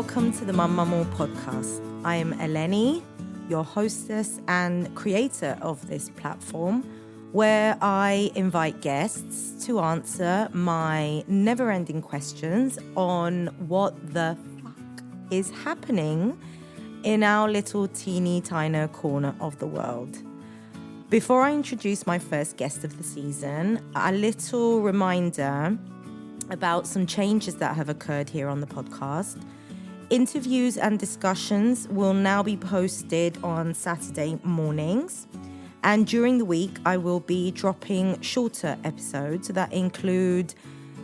Welcome to the Mum All podcast. I am Eleni, your hostess and creator of this platform, where I invite guests to answer my never-ending questions on what the fuck is happening in our little teeny tiny corner of the world. Before I introduce my first guest of the season, a little reminder about some changes that have occurred here on the podcast. Interviews and discussions will now be posted on Saturday mornings. And during the week, I will be dropping shorter episodes that include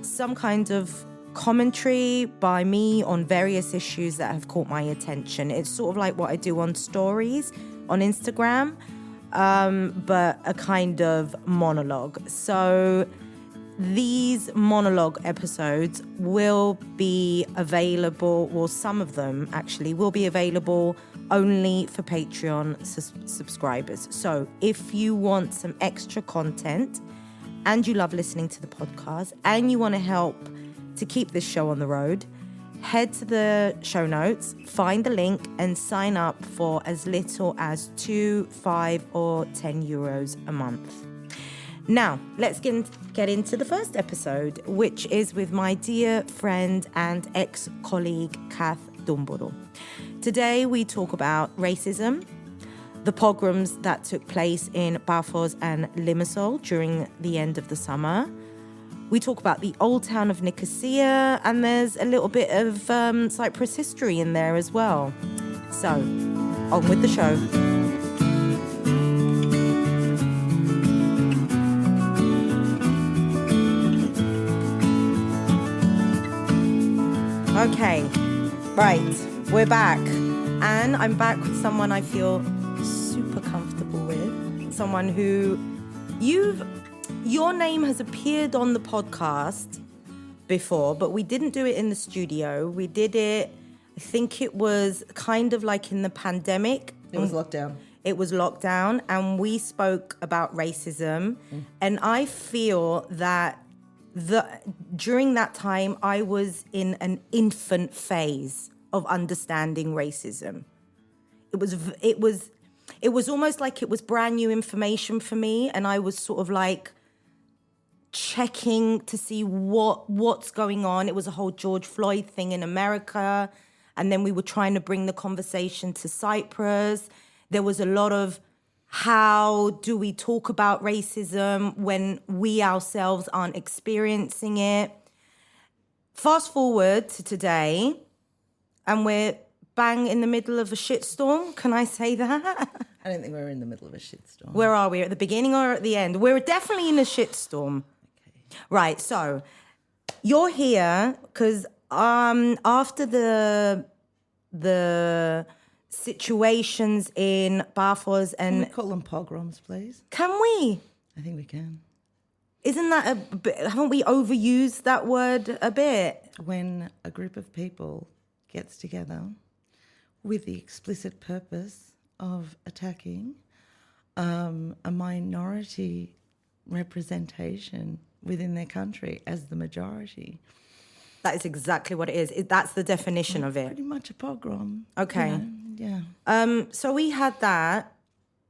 some kind of commentary by me on various issues that have caught my attention. It's sort of like what I do on stories on Instagram, but a kind of monologue. So these monologue episodes will be available, well, some of them actually will be available only for Patreon subscribers. So if you want some extra content and you love listening to the podcast and you want to help to keep this show on the road, head to the show notes, find the link and sign up for as little as 2, 5 or 10 euros a month. Now, let's get into the first episode, which is with my dear friend and ex-colleague, Kath Toumbourou. Today, we talk about racism, the pogroms that took place in Paphos and Limassol during the end of the summer. We talk about the old town of Nicosia, and there's a little bit of Cyprus history in there as well. So, on with the show. Okay, right, we're back. And I'm back with someone I feel super comfortable with. Someone who your name has appeared on the podcast before, but we didn't do it in the studio. We did it, I think it was kind of like in the pandemic. It was lockdown. It was lockdown, and we spoke about racism. And I feel that during that time, I was in an infant phase of understanding racism. It was almost like it was brand new information for me, and I was sort of like checking to see what's going on. It was a whole George Floyd thing in America, and then we were trying to bring the conversation to Cyprus. There was a lot of how do we talk about racism when we ourselves aren't experiencing it? Fast forward to today, and we're bang in the middle of a shitstorm. Can I say that? I don't think we're in the middle of a shitstorm. Where are we? At the beginning or at the end? We're definitely in a shitstorm. Okay. Right, so you're here because after the situations in Paphos and... Can we call them pogroms, please? Can we? I think we can. Isn't that a bit... Haven't we overused that word a bit? When a group of people gets together with the explicit purpose of attacking a minority representation within their country as the majority. That is exactly what it is. That's the definition of it. Pretty much a pogrom. Okay. You know? Yeah. So we had that.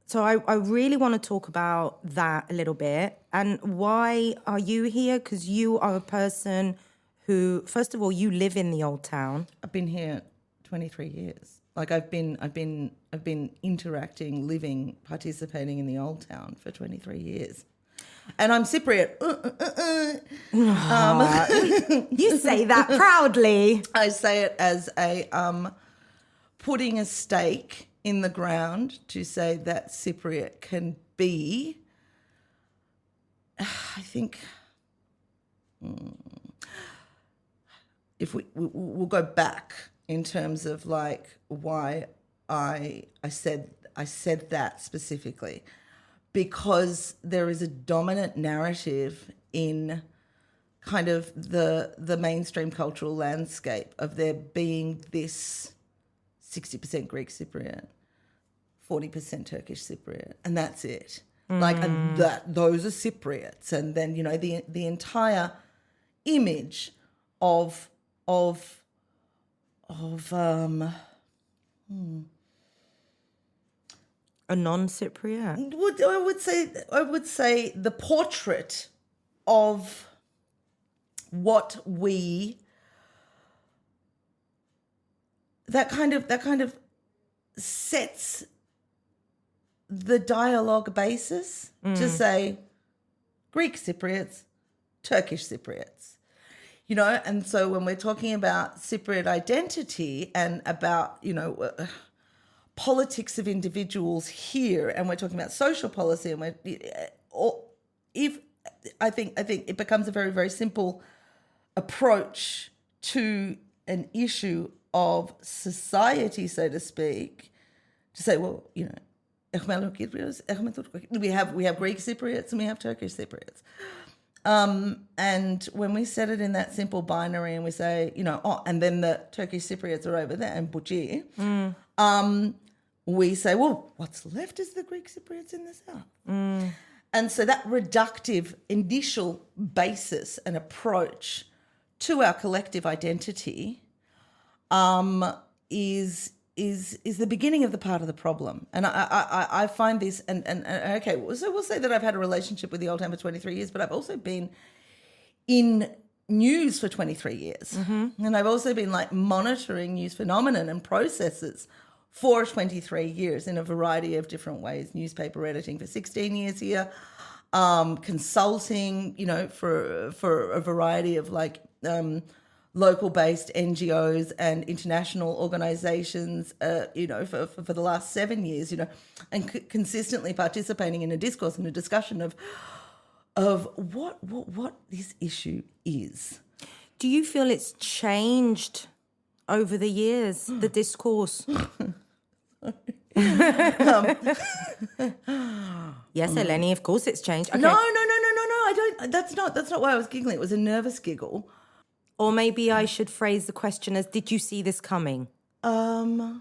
So I really want to talk about that a little bit. And why are you here? Because you are a person who, first of all, you live in the old town. I've been here 23 years. Like I've been interacting, living, participating in the old town for 23 years. And I'm Cypriot. You say that proudly. I say it as a putting a stake in the ground to say that Cypriot can be, I think, if we'll go back in terms of like why I said that specifically, because there is a dominant narrative in kind of the mainstream cultural landscape of there being this 60% Greek Cypriot, 40% Turkish Cypriot, and that's it. Like, and those are Cypriots. And then, you know, the entire image of A non-Cypriot? I would say the portrait of what that kind of sets the dialogue basis to say Greek Cypriots, Turkish Cypriots. You know, and so when we're talking about Cypriot identity and about, politics of individuals here, and we're talking about social policy, and I think it becomes a very, very simple approach to an issue of society, so to speak, to say, well, we have Greek Cypriots and we have Turkish Cypriots. And when we set it in that simple binary and we say, and then the Turkish Cypriots are over there and Bucci, we say, well, what's left is the Greek Cypriots in the south. And so that reductive initial basis and approach to our collective identity is the beginning of the part of the problem. And I find this, and okay, so we'll say that I've had a relationship with the Old Town for 23 years, but I've also been in news for 23 years. And I've also been monitoring news phenomenon and processes for 23 years in a variety of different ways. Newspaper editing for 16 years here, consulting, for a variety of local-based NGOs and international organisations, for the last 7 years, and consistently participating in a discourse and a discussion of what this issue is. Do you feel it's changed over the years, the discourse? Yes, Eleni, of course it's changed. Okay. No, I don't. That's not why I was giggling. It was a nervous giggle. Or maybe I should phrase the question as, did you see this coming? Okay.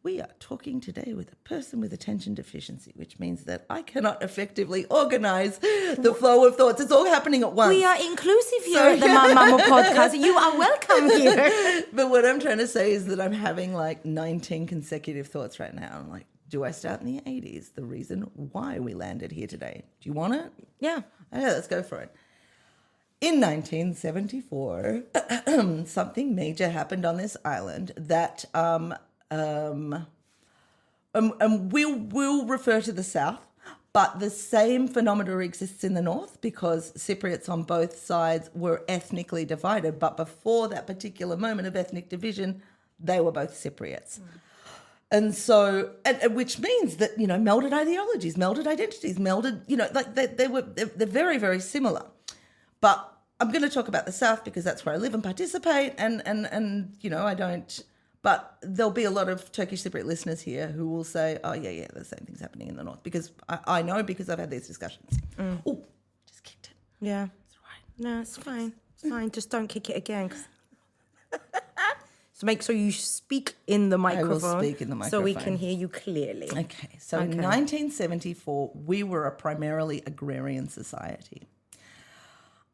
We are talking today with a person with attention deficiency, which means that I cannot effectively organise the flow of thoughts. It's all happening at once. We are inclusive here at the Mama podcast. You are welcome here. But what I'm trying to say is that I'm having 19 consecutive thoughts right now. I'm like, do I start in the 80s? The reason why we landed here today. Do you want it? Yeah. Okay, let's go for it. In 1974, something major happened on this island that we'll refer to the south, but the same phenomena exists in the north because Cypriots on both sides were ethnically divided. But before that particular moment of ethnic division, they were both Cypriots. And so, which means that, melded ideologies, melded identities, they're very, very similar. But I'm going to talk about the South because that's where I live and participate, and I don't. But there'll be a lot of Turkish Cypriot listeners here who will say, "Oh yeah, the same thing's happening in the North," because I know because I've had these discussions. Oh, just kicked it. Yeah, it's all right. No, it's fine. It's fine. Just don't kick it again. So make sure you speak in the microphone. I will speak in the microphone so we can hear you clearly. Okay. So in 1974, we were a primarily agrarian society.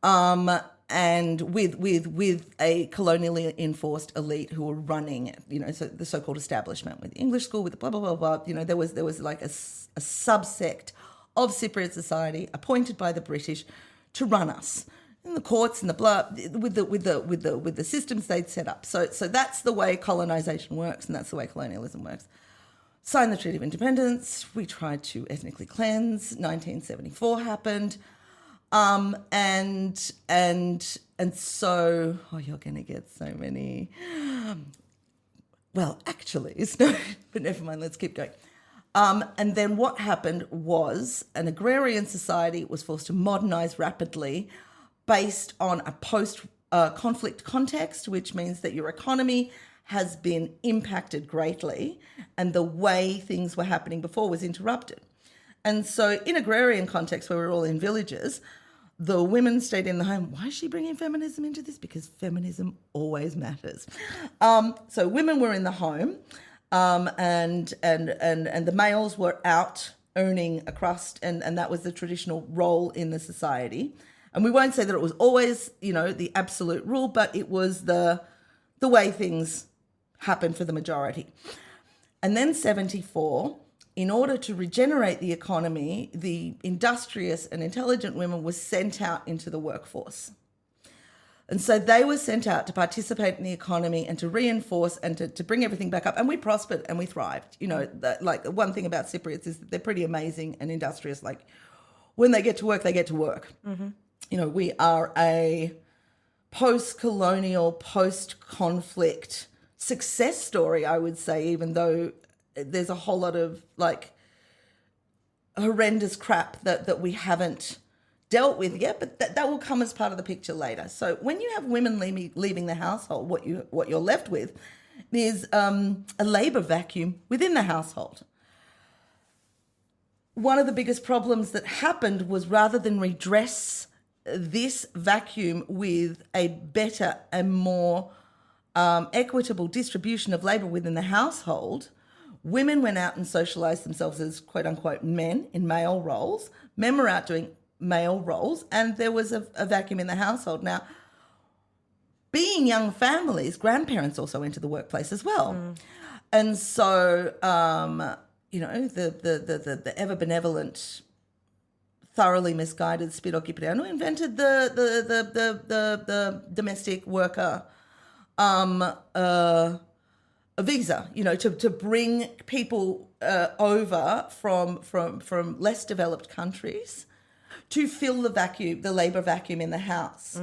And with a colonially enforced elite who were running it, so the so-called establishment with the English school, with the blah, blah, blah, blah, there was like a subsect of Cypriot society appointed by the British to run us in the courts and the blah, with the systems they'd set up. So that's the way colonization works, and that's the way colonialism works. Signed the Treaty of Independence. We tried to ethnically cleanse. 1974 happened. And so, you're going to get so many, well, actually, no, but never mind, let's keep going. And then what happened was an agrarian society was forced to modernize rapidly based on a post-conflict context, which means that your economy has been impacted greatly and the way things were happening before was interrupted. And so in agrarian context where we're all in villages, the women stayed in the home. Why is she bringing feminism into this? Because feminism always matters. So women were in the home, and the males were out earning a crust, and that was the traditional role in the society. And we won't say that it was always, the absolute rule, but it was the way things happened for the majority. And then 74, in order to regenerate the economy, the industrious and intelligent women were sent out into the workforce. And so they were sent out to participate in the economy and to reinforce and to bring everything back up. And we prospered and we thrived. Like one thing about Cypriots is that they're pretty amazing and industrious. Like when they get to work, they get to work. Mm-hmm. We are a post-colonial, post-conflict success story, I would say, even though there's a whole lot of like horrendous crap that we haven't dealt with yet, but that will come as part of the picture later. So when you have women leaving the household, what you're left with is a labour vacuum within the household. One of the biggest problems that happened was rather than redress this vacuum with a better and more equitable distribution of labour within the household, women went out and socialised themselves as quote unquote men in male roles. Men were out doing male roles, and there was a vacuum in the household. Now, being young families, grandparents also enter the workplace as well. And so, the ever benevolent, thoroughly misguided Spiro Kyprianou invented the domestic worker a visa, to bring people over from less developed countries to fill the labour vacuum in the house.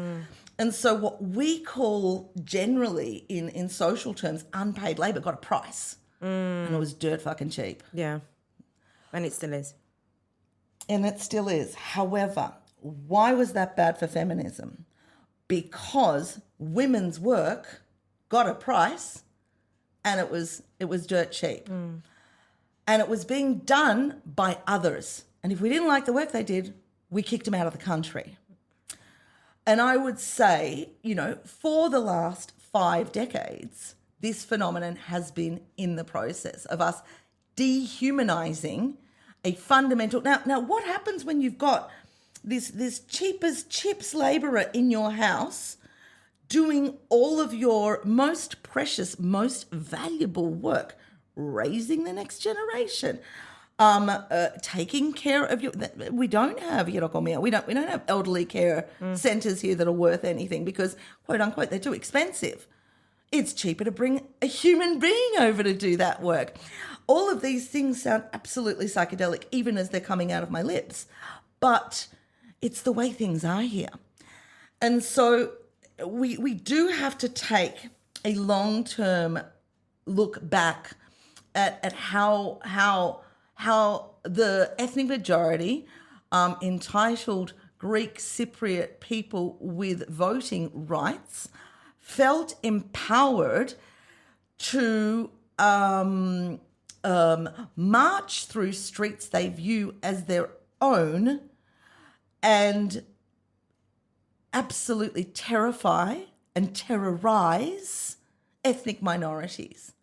And so what we call generally in social terms unpaid labour got a price. And it was dirt fucking cheap. Yeah. And it still is. And it still is. However, why was that bad for feminism? Because women's work got a price and it was dirt cheap. And it was being done by others. And if we didn't like the work they did, we kicked them out of the country. And I would say, for the last 5 decades, this phenomenon has been in the process of us dehumanizing a fundamental... Now, what happens when you've got this cheap as chips labourer in your house doing all of your most precious, most valuable work, raising the next generation, taking care of you? We don't have we don't have elderly care centres here that are worth anything because, quote unquote, they're too expensive. It's cheaper to bring a human being over to do that work. All of these things sound absolutely psychedelic, even as they're coming out of my lips, but it's the way things are here. And so we do have to take a long-term look back at how the ethnic majority, entitled Greek Cypriot people with voting rights, felt empowered to march through streets they view as their own and absolutely terrify and terrorize ethnic minorities.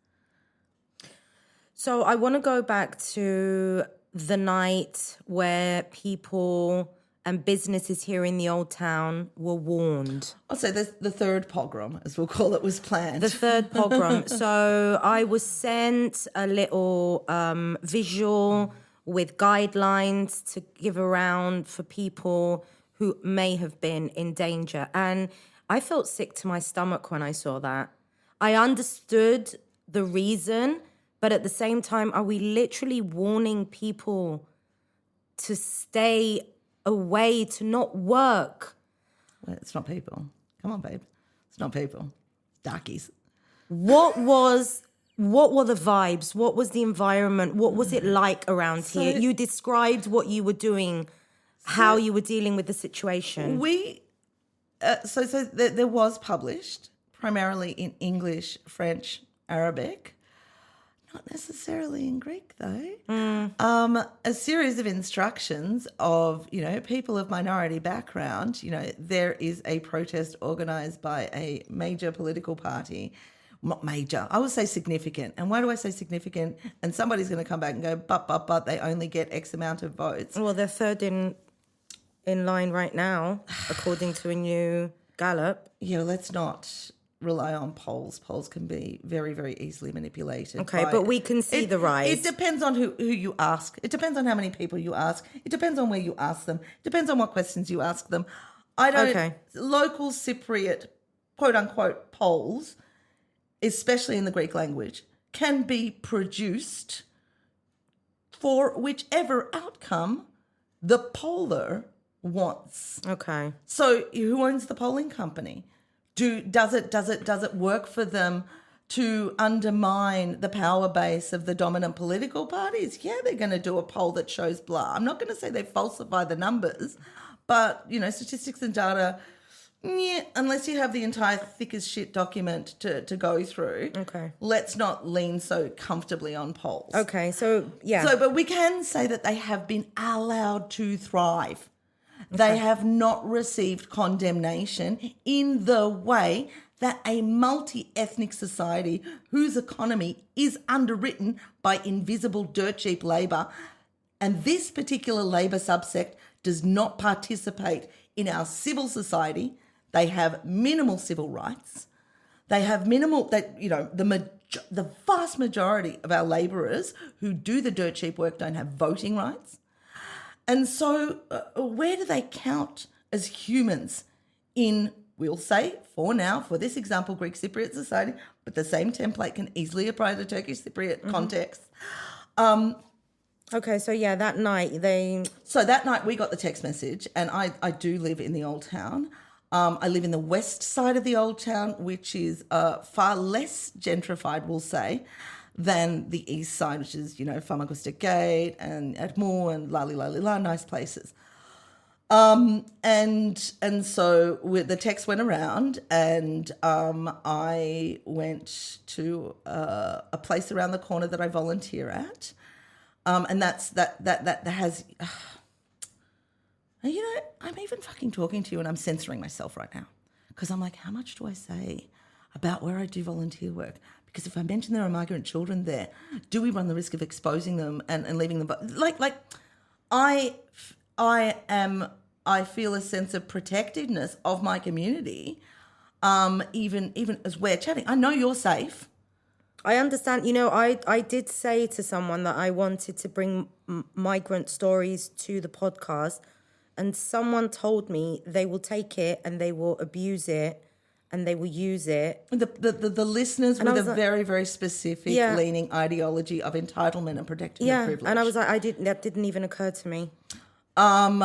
So I want to go back to the night where people and businesses here in the Old Town were warned. I'll say the third pogrom, as we'll call it, was planned. The third pogrom. So I was sent a little visual with guidelines to give around for people who may have been in danger. And I felt sick to my stomach when I saw that. I understood the reason, but at the same time, are we literally warning people to stay away, to not work? Well, it's not people. Come on, babe. It's not people. Darkies. What were the vibes? What was the environment? What was it like around here? You described what you were doing, how you were dealing with the situation. There was published primarily in English, French, Arabic. Not necessarily in Greek, though. A series of instructions of, people of minority background. There is a protest organised by a major political party. Not major, I would say significant. And why do I say significant? And somebody's going to come back and go, but they only get X amount of votes. Well, they're third in in line right now, according to a new Gallup. Yeah, let's not rely on polls. Polls can be very, very easily manipulated. Okay, but we can see the rise. It depends on who you ask. It depends on how many people you ask. It depends on where you ask them. It depends on what questions you ask them. Local Cypriot, quote unquote, polls, especially in the Greek language, can be produced for whichever outcome the poller wants. Okay. So who owns the polling company? Does it work for them to undermine the power base of the dominant political parties? Yeah, they're going to do a poll that shows blah. I'm not going to say they falsify the numbers, but statistics and data, unless you have the entire thick as shit document to go through. Okay. Let's not lean so comfortably on polls. Okay, so yeah. But we can say that they have been allowed to thrive. They have not received condemnation in the way that a multi-ethnic society whose economy is underwritten by invisible dirt cheap labour, and this particular labour subsect does not participate in our civil society. They have minimal civil rights. They have minimal, the vast majority of our labourers who do the dirt cheap work don't have voting rights. And so where do they count as humans in, we'll say, for this example, Greek Cypriot society, but the same template can easily apply to Turkish Cypriot context. Okay, so yeah, that night So that night we got the text message, and I do live in the old town. I live in the west side of the old town, which is far less gentrified, we'll say, than the east side, which is, Famagusta Gate and Atmore and la, nice places. And so the text went around, and I went to a place around the corner that I volunteer at, and that has. I'm even fucking talking to you, and I'm censoring myself right now because I'm like, how much do I say about where I do volunteer work? Because if I mention there are migrant children there, do we run the risk of exposing them and leaving them? I feel a sense of protectiveness of my community, even as we're chatting. I know you're safe. I understand. I did say to someone that I wanted to bring migrant stories to the podcast, and someone told me they will take it and they will abuse it and they will use it. The listeners with a very, very specific leaning ideology of entitlement and protecting of privilege. And I was like, that didn't even occur to me. And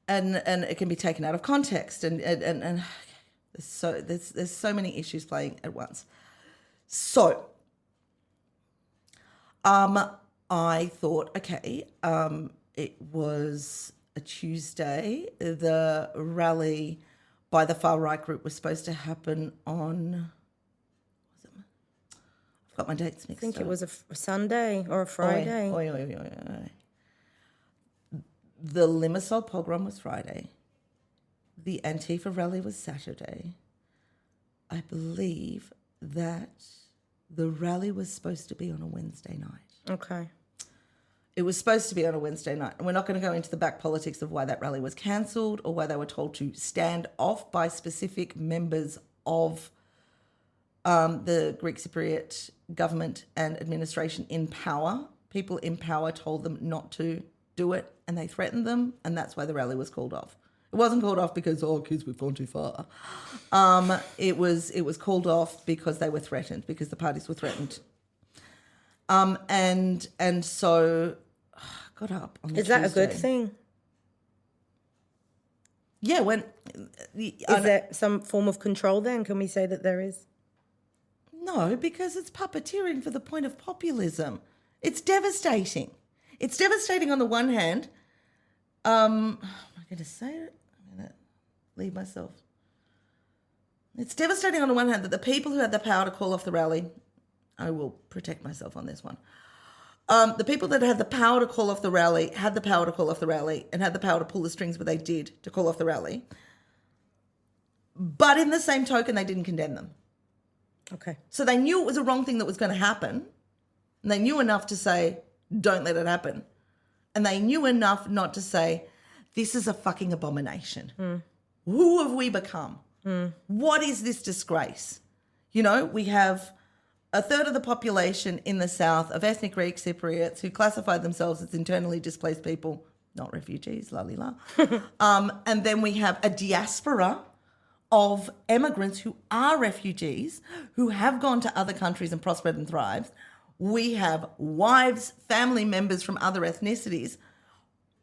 it can be taken out of context, and there's so many issues playing at once. So, I thought, okay, it was a Tuesday. The rally by the far right group was supposed to happen on. I've got my dates mixed up. I think it was a Sunday or a Friday. The Limassol pogrom was Friday. The Antifa rally was Saturday. I believe that the rally was supposed to be on a Wednesday night. Okay. It was supposed to be on a Wednesday night. And we're not going to go into the back politics of why that rally was cancelled or why they were told to stand off by specific members of the Greek Cypriot government and administration in power. People in power told them not to do it, and they threatened them, and that's why the rally was called off. It wasn't called off because, kids, we've gone too far. It was called off because they were threatened, because the parties were threatened. And so I got up on the Is that Tuesday. a good thing? Yeah, is there some form of control then? Can we say that there is? No, because it's puppeteering for the point of populism. It's devastating. It's devastating on the one hand. Am I going to say it? I'm going to leave myself. It's devastating on the one hand that the people who had the power to call off the rally, I will protect myself on this one. The people that had the power to call off the rally had the power to call off the rally and had the power to pull the strings, but they did to call off the rally. But in the same token, they didn't condemn them. Okay. So they knew it was a wrong thing that was going to happen. And they knew enough to say, don't let it happen. And they knew enough not to say, this is a fucking abomination. Who have we become? What is this disgrace? You know, we have a third of the population in the south of ethnic Greek Cypriots who classify themselves as internally displaced people, not refugees, la li la. And then we have a diaspora of immigrants who are refugees, who have gone to other countries and prospered and thrived. We have wives, family members from other ethnicities.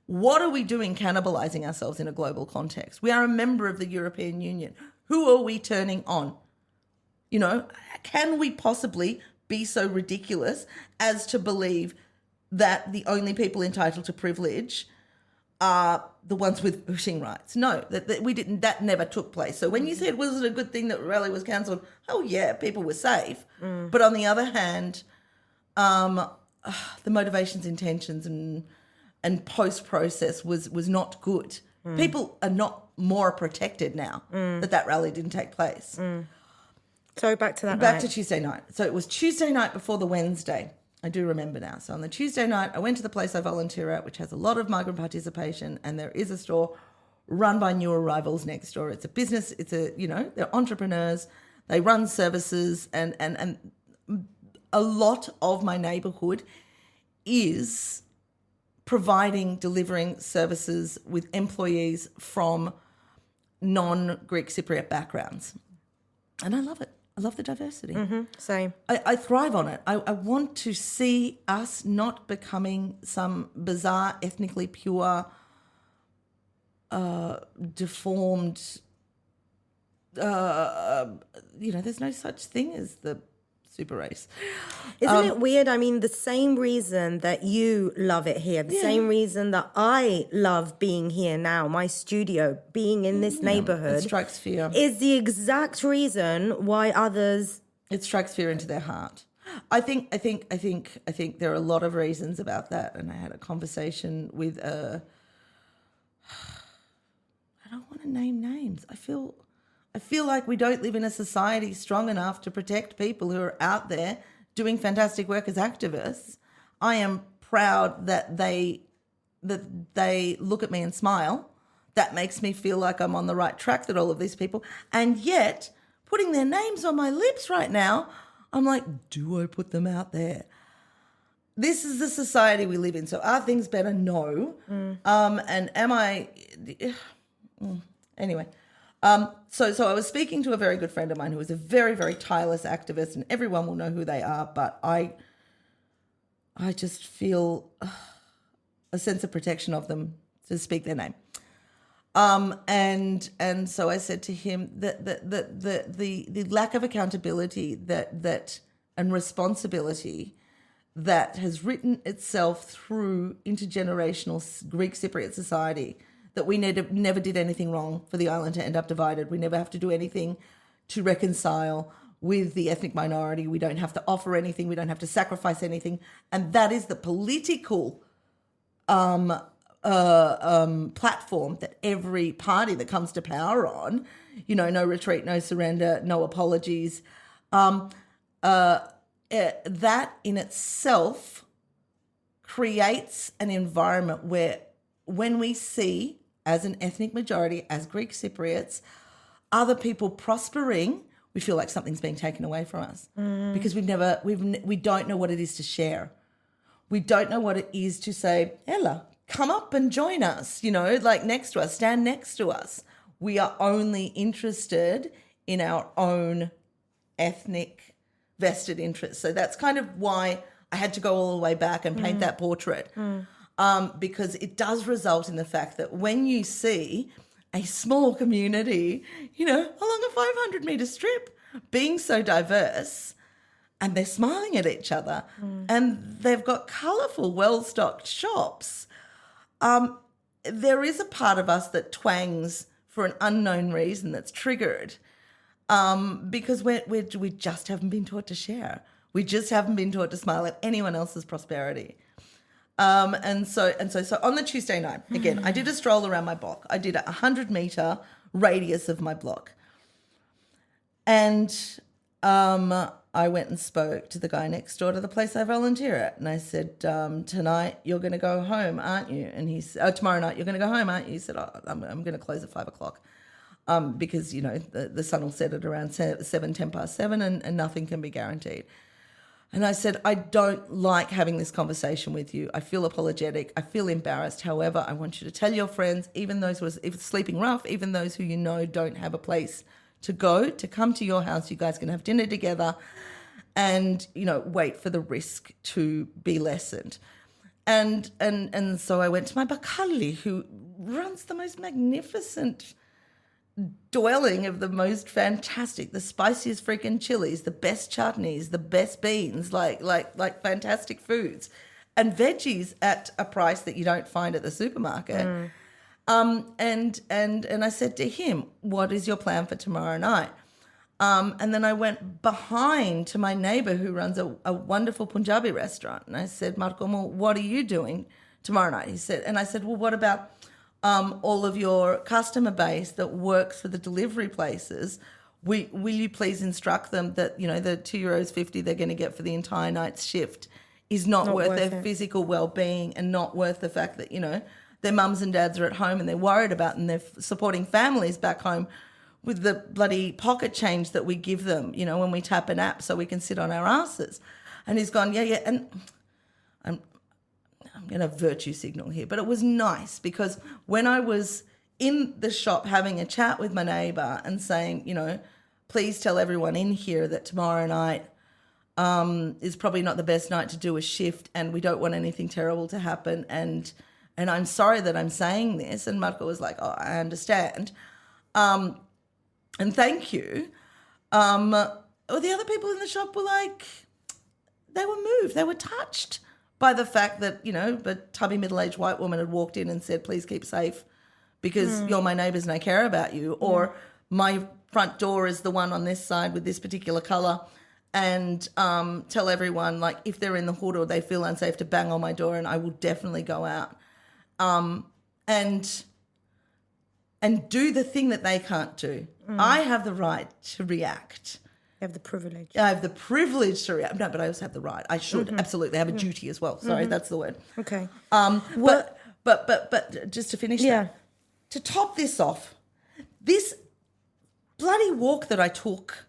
What are we doing cannibalizing ourselves in a global context? We are a member of the European Union. Who are we turning on? You know, can we possibly be so ridiculous as to believe that the only people entitled to privilege are the ones with voting rights? No, that we didn't. That never took place. So when you said, was it a good thing that rally was cancelled? Oh yeah, people were safe. But on the other hand, the motivations, intentions, and post-process was not good. People are not more protected now that rally didn't take place. So back to that Back night. to Tuesday night. So it was Tuesday night before the Wednesday. I do remember now. So on the Tuesday night, I went to the place I volunteer at, which has a lot of migrant participation, and there is a store run by new arrivals next door. It's a business. It's they're entrepreneurs. They run services, and a lot of my neighbourhood is delivering services with employees from non-Greek Cypriot backgrounds. And I love it. I love the diversity. Same. I thrive on it. I want to see us not becoming some bizarre, ethnically pure, deformed, there's no such thing as the super race. Isn't it weird? I mean, the same reason that you love it here, the same reason that I love being here now, my studio, being in this neighborhood, It strikes fear. is the exact reason why others. It strikes fear into their heart. I think there are a lot of reasons about that. And I had a conversation with I don't want to name names. I feel like we don't live in a society strong enough to protect people who are out there doing fantastic work as activists. I am proud that they look at me and smile. That makes me feel like I'm on the right track, that all of these people. And yet, putting their names on my lips right now, I'm like, do I put them out there? This is the society we live in. So are things better? No. And am I... Anyway... So I was speaking to a very good friend of mine who is a very, very tireless activist, and everyone will know who they are, but I just feel a sense of protection of them to speak their name. And so I said to him that the lack of accountability that and responsibility that has written itself through intergenerational Greek Cypriot society, that we never did anything wrong for the island to end up divided. We never have to do anything to reconcile with the ethnic minority. We don't have to offer anything. We don't have to sacrifice anything. And that is the political platform that every party that comes to power on, no retreat, no surrender, no apologies. That in itself creates an environment where when we see, as an ethnic majority, as Greek Cypriots, other people prospering, we feel like something's being taken away from us because we don't know what it is to share. We don't know what it is to say, Ella, come up and join us, like next to us, stand next to us. We are only interested in our own ethnic vested interests. So that's kind of why I had to go all the way back and paint that portrait. Because it does result in the fact that when you see a small community, along a 500-metre strip being so diverse, and they're smiling at each other, and they've got colourful, well-stocked shops, there is a part of us that twangs for an unknown reason that's triggered because we just haven't been taught to share. We just haven't been taught to smile at anyone else's prosperity. And so on the Tuesday night, again, I did a stroll around my block. I did a 100-metre radius of my block. And I went and spoke to the guy next door to the place I volunteer at. And I said, tonight you're going to go home, aren't you? And he said, tomorrow night you're going to go home, aren't you? He said, I'm going to close at 5 o'clock. Because, the sun will set at around 10 past 7 and nothing can be guaranteed. And I said, I don't like having this conversation with you. I feel apologetic. I feel embarrassed. However, I want you to tell your friends, even those who are if it's sleeping rough, even those who don't have a place to go, to come to your house. You guys can have dinner together and, wait for the risk to be lessened. And so I went to my bakali, who runs the most magnificent dwelling of the most fantastic, the spiciest freaking chilies, the best chutneys, the best beans, like fantastic foods and veggies at a price that you don't find at the supermarket. And I said to him, what is your plan for tomorrow night? And then I went behind to my neighbor who runs a wonderful Punjabi restaurant. And I said, Marco, what are you doing tomorrow night? He said, and I said, well, what about all of your customer base that works for the delivery places? Will you please instruct them that, the €2.50 they're going to get for the entire night's shift is not worth their physical well-being and not worth the fact that, their mums and dads are at home and they're worried about and they're supporting families back home with the bloody pocket change that we give them, when we tap an app so we can sit on our asses. And he's gone, yeah. And I'm going to virtue signal here, but it was nice because when I was in the shop having a chat with my neighbour and saying, please tell everyone in here that tomorrow night is probably not the best night to do a shift and we don't want anything terrible to happen and I'm sorry that I'm saying this. And Marco was like, oh, I understand. And thank you. The other people in the shop were like, they were moved. They were touched by the fact that, a tubby middle-aged white woman had walked in and said, please keep safe because you're my neighbours and I care about you. Or my front door is the one on this side with this particular colour. And tell everyone, like, if they're in the hood or they feel unsafe to bang on my door and I will definitely go out. And do the thing that they can't do. I have the right to react. You have the privilege. I have the privilege to react. No, but I also have the right. I should absolutely have a duty as well. Sorry, that's the word. Okay. But just to finish that, to top this off, this bloody walk that I took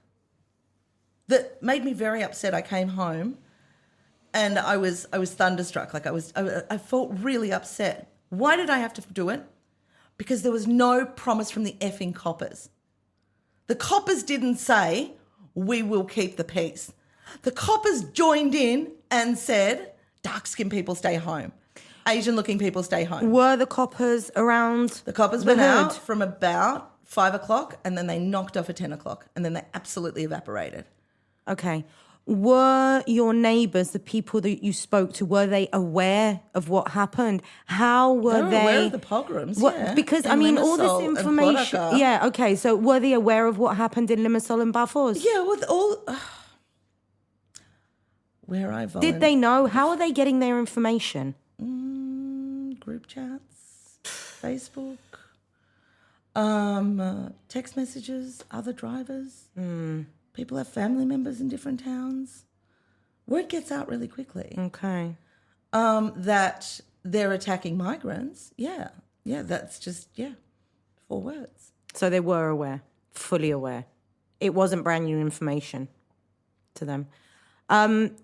that made me very upset. I came home and I was thunderstruck. Like I felt really upset. Why did I have to do it? Because there was no promise from the effing coppers. The coppers didn't say, we will keep the peace. The coppers joined in and said, dark-skinned people stay home. Asian-looking people stay home. Were the coppers around? The coppers went out from about 5 o'clock and then they knocked off at 10 o'clock and then they absolutely evaporated. Okay. Were your neighbours, the people that you spoke to, were they aware of what happened? How were they? Aware of the pogroms, yeah. Because, in all this Limassol and information... Paphos. Yeah, okay. So were they aware of what happened in Limassol and Paphos? Yeah, with all... where I volunteered. Did they know? How are they getting their information? Group chats, Facebook, text messages, other drivers. People have family members in different towns. Word gets out really quickly. Okay. That they're attacking migrants. Yeah, that's just, 4 words. So they were aware, fully aware. It wasn't brand new information to them.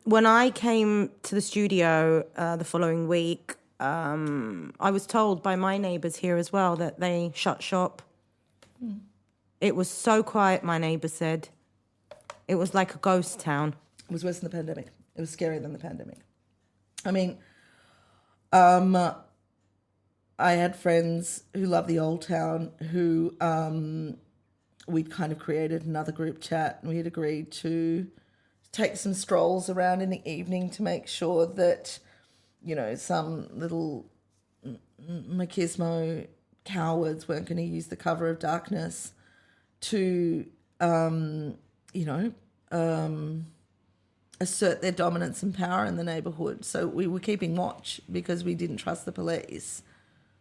When I came to the studio the following week, I was told by my neighbours here as well that they shut shop. It was so quiet, my neighbour said. It was like a ghost town. It was worse than the pandemic. It was scarier than the pandemic. I mean, I had friends who love the old town who we'd kind of created another group chat and we had agreed to take some strolls around in the evening to make sure that, some little machismo cowards weren't going to use the cover of darkness to... assert their dominance and power in the neighbourhood. So we were keeping watch because we didn't trust the police.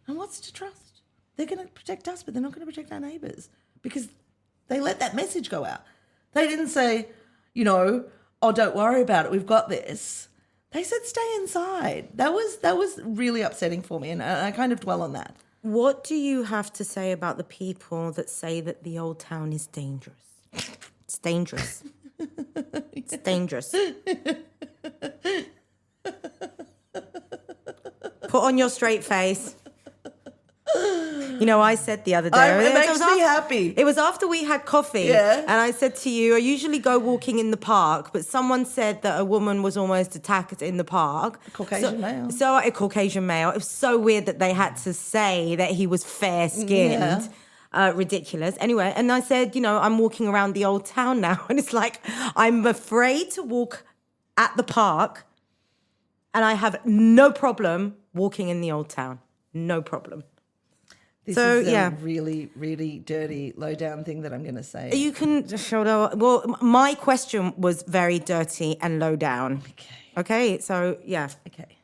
And what's to trust? They're going to protect us, but they're not going to protect our neighbours because they let that message go out. They didn't say, oh, don't worry about it, we've got this. They said stay inside. That was really upsetting for me, and I kind of dwell on that. What do you have to say about the people that say that the old town is dangerous? It's dangerous. It's dangerous. Put on your straight face. You know, I said the other day. It makes me happy. It was after we had coffee. Yeah. And I said to you, I usually go walking in the park, but someone said that a woman was almost attacked in the park. Caucasian male. So a Caucasian male. It was so weird that they had to say that he was fair-skinned. Yeah. Ridiculous. Anyway, and I said, you know, I'm walking around the old town now. And it's like, I'm afraid to walk at the park. And I have no problem walking in the old town. No problem. This is a really, really dirty, low-down thing that I'm going to say. You can show the... Well, my question was very dirty and low down. Okay, so, yeah. Okay.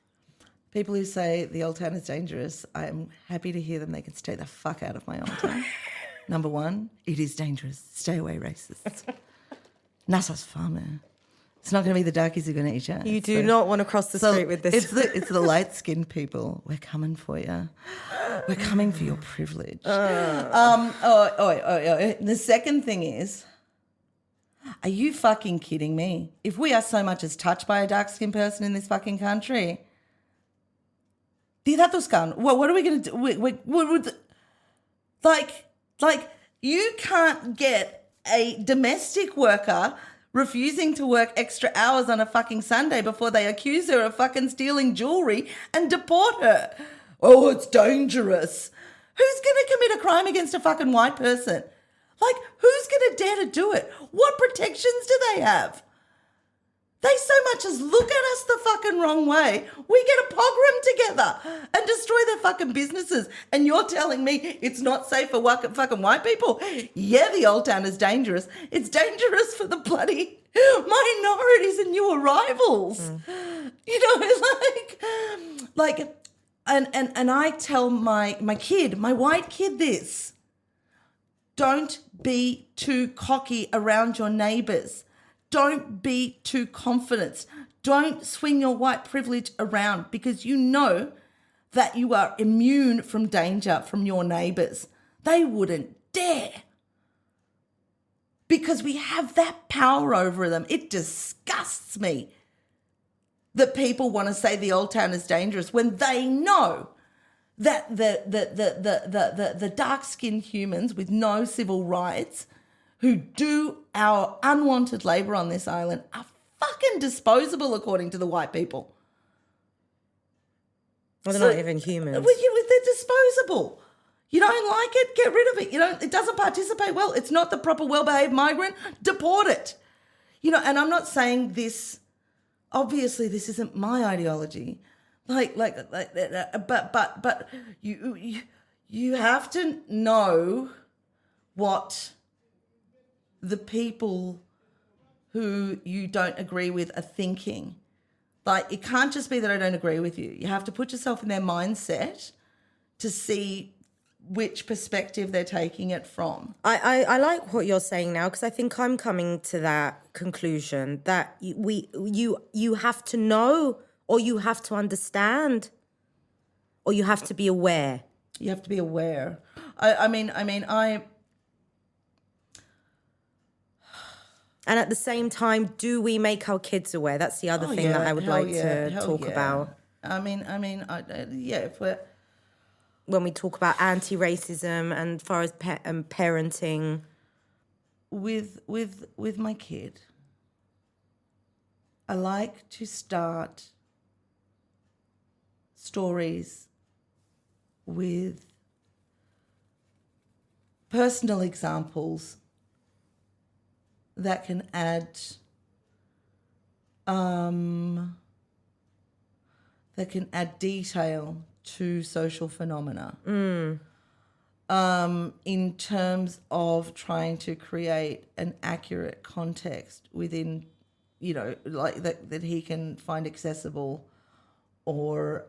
People who say the old town is dangerous, I am happy to hear them. They can stay the fuck out of my old town. Number one, it is dangerous. Stay away, racists. Nassau's farmer. It's not going to be the darkies who are going to eat you. You do not want to cross the street with this. It's the light-skinned people. We're coming for you. We're coming for your privilege. The second thing is, are you fucking kidding me? If we are so much as touched by a dark-skinned person in this fucking country, what are we going to do? Like, you can't get a domestic worker refusing to work extra hours on a fucking Sunday before they accuse her of fucking stealing jewelry and deport her. Oh, it's dangerous. Who's going to commit a crime against a fucking white person? Like, who's going to dare to do it? What protections do they have? They so much as look at us the fucking wrong way, we get a pogrom together and destroy their fucking businesses. And you're telling me it's not safe for fucking white people? Yeah, the old town is dangerous. It's dangerous for the bloody minorities and new arrivals. You know, and I tell my white kid this. Don't be too cocky around your neighbours. Don't be too confident. Don't swing your white privilege around because you know that you are immune from danger from your neighbours. They wouldn't dare because we have that power over them. It disgusts me that people want to say the old town is dangerous when they know that the dark-skinned humans with no civil rights who do our unwanted labour on this island are fucking disposable according to the white people. Well, they're not even humans. They're disposable. You don't like it? Get rid of it. You know, it doesn't participate well. It's not the proper well-behaved migrant. Deport it. You know, and I'm not saying this, obviously this isn't my ideology. But you have to know what the people who you don't agree with are thinking. Like, it can't just be that I don't agree with you. You have to put yourself in their mindset to see which perspective they're taking it from. I like what you're saying now because I think I'm coming to that conclusion that you have to know or you have to understand or you have to be aware. You have to be aware. And at the same time, do we make our kids aware? That's the other thing that I would like to talk about. If we're... When we talk about anti-racism and as far as parenting. With my kid, I like to start stories with personal examples that can add detail to social phenomena. In terms of trying to create an accurate context within, you know, like that he can find accessible or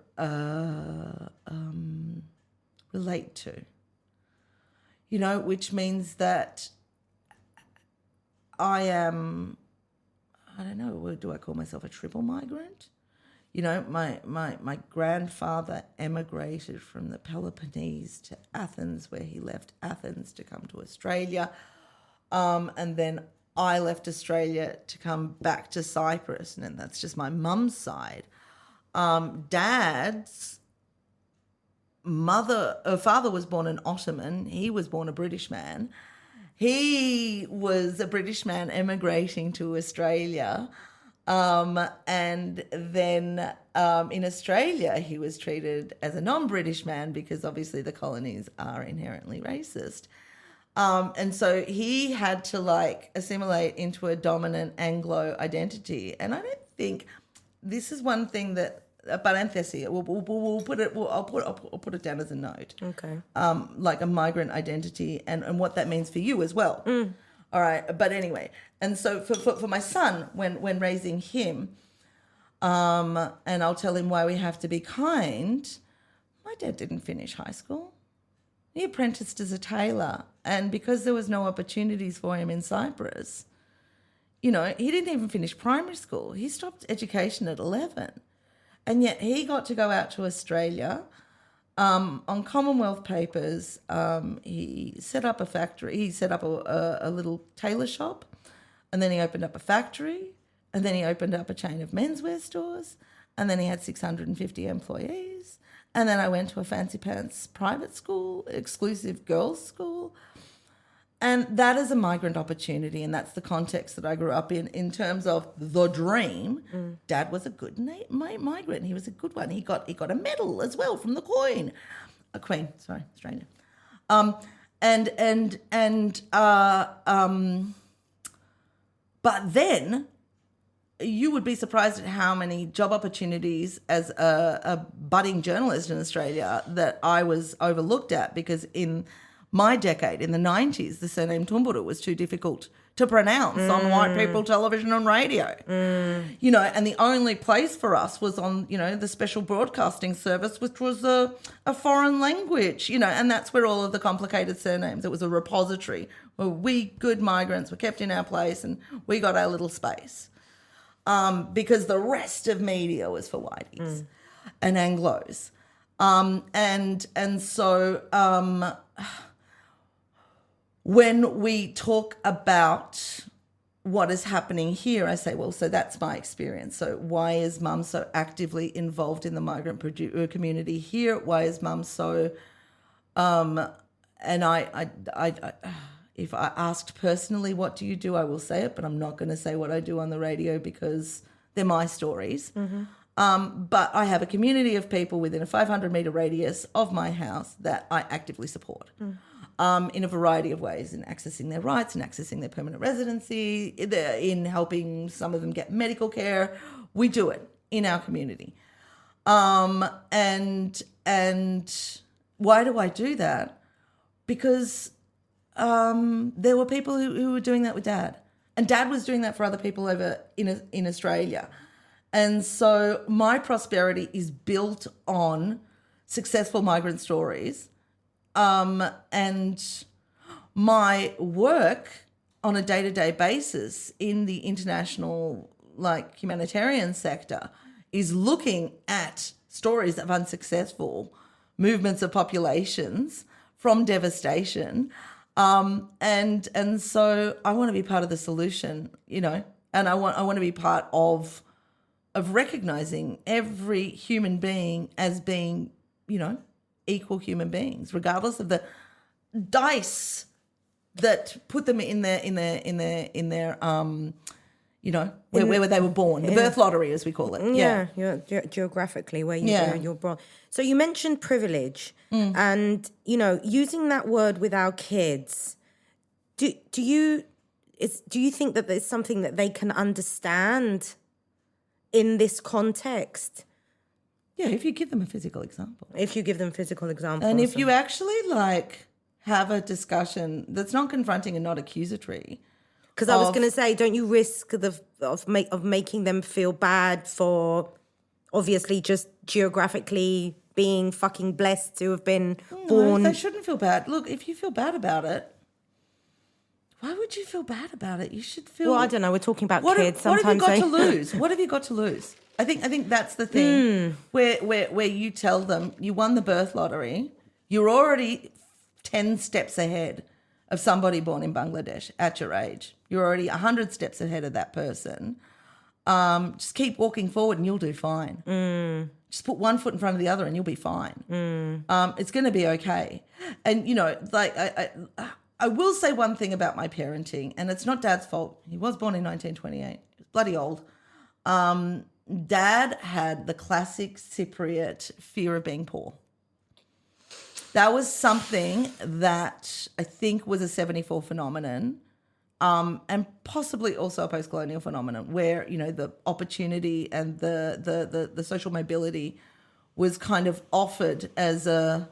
relate to. You know, which means that I am I don't know, do I call myself a triple migrant? You know, my grandfather emigrated from the Peloponnese to Athens, where he left Athens to come to Australia. And then I left Australia to come back to Cyprus, and that's just my mum's side. Dad's father was born an Ottoman. He was born a British man. He was a British man emigrating to Australia. And then in Australia, he was treated as a non-British man because obviously the colonies are inherently racist. And so he had to like assimilate into a dominant Anglo identity. And I don't think this is one thing that a parenthesis. We'll put it. I'll put it down as a note. Okay. Like a migrant identity and what that means for you as well. All right. But anyway, and so for my son, when raising him, and I'll tell him why we have to be kind. My dad didn't finish high school. He apprenticed as a tailor, and because there was no opportunities for him in Cyprus, you know, he didn't even finish primary school. He stopped education at 11. And yet he got to go out to Australia on Commonwealth papers. He set up a factory. He set up a little tailor shop, and then he opened up a factory, and then he opened up a chain of menswear stores, and then he had 650 employees. And then I went to a fancy pants private school, exclusive girls' school. And that is a migrant opportunity, and that's the context that I grew up in terms of the dream. Dad was a good migrant. He was a good one. He got a medal as well from the Queen. Australia. But then you would be surprised at how many job opportunities as a budding journalist in Australia that I was overlooked at, because in my decade, in the 90s, the surname Toumbourou was too difficult to pronounce on white people television and radio. You know, and the only place for us was on, you know, the special broadcasting service, which was a foreign language, you know, and that's where all of the complicated surnames, it was a repository where we good migrants were kept in our place and we got our little space. Because the rest of media was for whiteys and Anglos. And so when we talk about what is happening here, I say, well, so that's my experience. So why is Mum so actively involved in the migrant community here? Why is Mum so, and I if I asked personally, what do you do? I will say it, but I'm not going to say what I do on the radio because they're my stories. But I have a community of people within a 500-metre radius of my house that I actively support in a variety of ways, in accessing their rights, in accessing their permanent residency, in helping some of them get medical care. We do it in our community. And why do I do that? Because there were people who were doing that with Dad, and Dad was doing that for other people over in Australia. And so my prosperity is built on successful migrant stories, and my work on a day-to-day basis in the international, like, humanitarian sector is looking at stories of unsuccessful movements of populations from devastation. And so I want to be part of the solution, you know, and I want to be part of recognizing every human being as being, you know, equal human beings, regardless of the dice that put them in their you know, where they were born, the birth lottery, as we call it. Geographically where you're born. So you mentioned privilege, and, you know, using that word with our kids, do you think that there's something that they can understand in this context? Yeah, if you give them a physical example. And if you actually, like, have a discussion that's not confronting and not accusatory. Because I was going to say, don't you risk of making them feel bad for obviously just geographically being fucking blessed to have been born? They shouldn't feel bad. Look, if you feel bad about it, Why would you feel bad about it? You should feel. Well, I don't know. We're talking about kids. What have you Sometimes got to lose? What have you got to lose? I think that's the thing where you tell them you won the birth lottery. You're already 10 steps ahead of somebody born in Bangladesh at your age. You're already 100 steps ahead of that person. Just keep walking forward and you'll do fine. Just put one foot in front of the other and you'll be fine. It's going to be okay. And, you know, like I will say one thing about my parenting, and it's not Dad's fault. He was born in 1928. He was bloody old. Dad had the classic Cypriot fear of being poor. That was something that I think was a 74 phenomenon, and possibly also a post-colonial phenomenon where, you know, the opportunity and the social mobility was kind of offered as a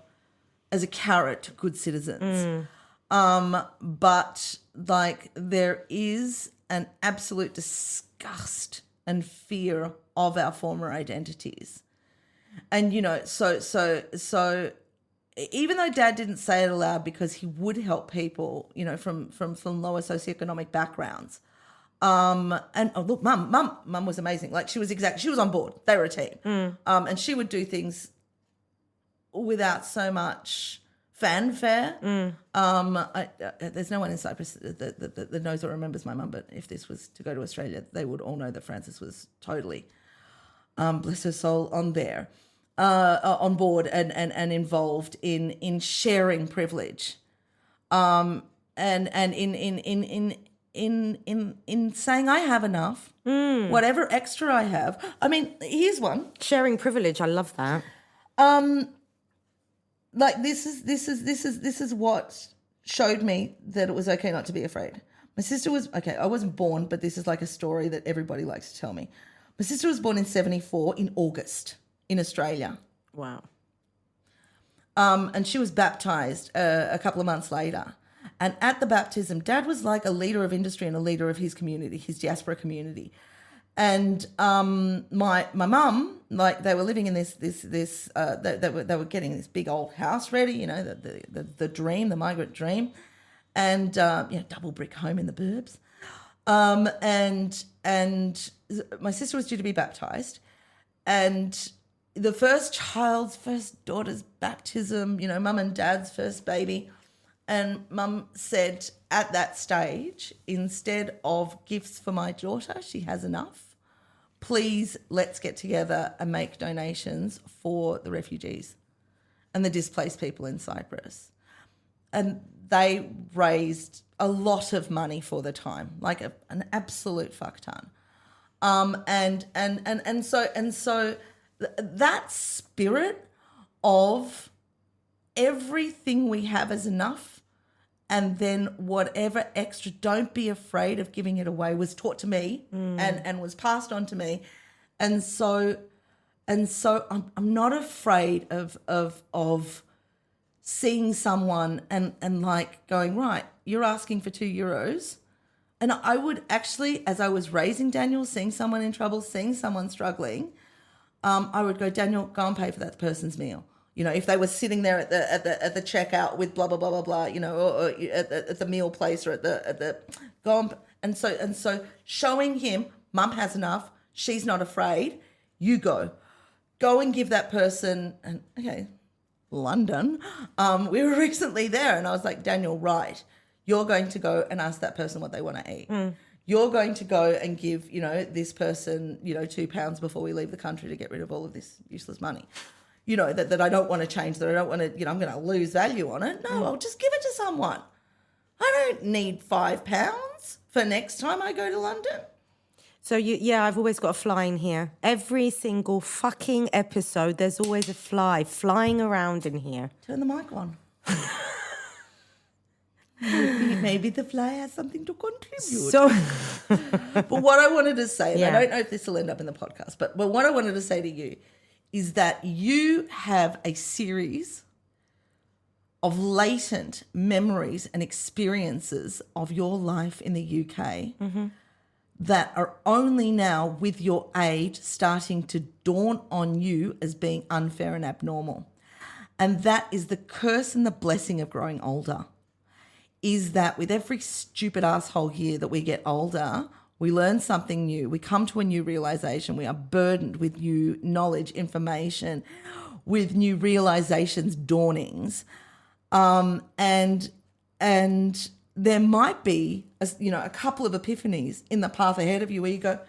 carrot to good citizens. But like there is an absolute disgust and fear of our former identities. And, you know, so even though Dad didn't say it aloud because he would help people, you know, from lower socioeconomic backgrounds. And oh, look, Mum was amazing. Like she was on board. They were a team. And she would do things without so much fanfare. There's no one in Cyprus that knows or remembers my mum, but if this was to go to Australia, they would all know that Frances was totally, bless her soul, on board and involved in sharing privilege, and in saying I have enough, whatever extra I have. I mean, here's one. Sharing privilege. I love that. Like this is what showed me that it was okay not to be afraid. My sister was okay. I wasn't born, but this is like a story that everybody likes to tell me. My sister was born in 1974 in August in Australia. Wow. And she was baptized a couple of months later. And at the baptism, Dad was like a leader of industry and a leader of his community, his diaspora community. And my mum, like they were living in this they were getting this big old house ready, you know, the dream, the migrant dream, and you know, double brick home in the burbs. And my sister was due to be baptized, and the first daughter's baptism, you know, Mum and Dad's first baby. And Mum said at that stage, instead of gifts for my daughter, she has enough. Please, let's get together and make donations for the refugees and the displaced people in Cyprus. And they raised a lot of money for the time, like an absolute fuck ton. And so that spirit of everything we have is enough, and then whatever extra, don't be afraid of giving it away, was taught to me and was passed on to me. And so I'm not afraid of seeing someone and like going, right, you're asking for €2. And I would actually, as I was raising Daniel, seeing someone in trouble, seeing someone struggling, I would go, Daniel, go and pay for that person's meal. You know, if they were sitting there at the checkout with blah blah blah blah blah, you know, or at the meal place or at the go on, and so showing him, Mum has enough, she's not afraid. You go and give that person. And okay, London, we were recently there, and I was like, Daniel, right, you're going to go and ask that person what they want to eat. You're going to go and give, you know, this person, you know, £2 before we leave the country to get rid of all of this useless money. You know, that I don't want to change, that I don't want to, you know, I'm going to lose value on it. No, I'll just give it to someone. I don't need £5 for next time I go to London. So, I've always got a fly in here. Every single fucking episode, there's always a fly flying around in here. Turn the mic on. Maybe the fly has something to contribute. So, but what I wanted to say, and I don't know if this will end up in the podcast, but what I wanted to say to you is that you have a series of latent memories and experiences of your life in the UK that are only now, with your age, starting to dawn on you as being unfair and abnormal. And that is the curse and the blessing of growing older. is that with every stupid asshole here that we get older, we learn something new. We come to a new realization. We are burdened with new knowledge, information, with new realizations, dawnings. And there might be, a couple of epiphanies in the path ahead of you where you go,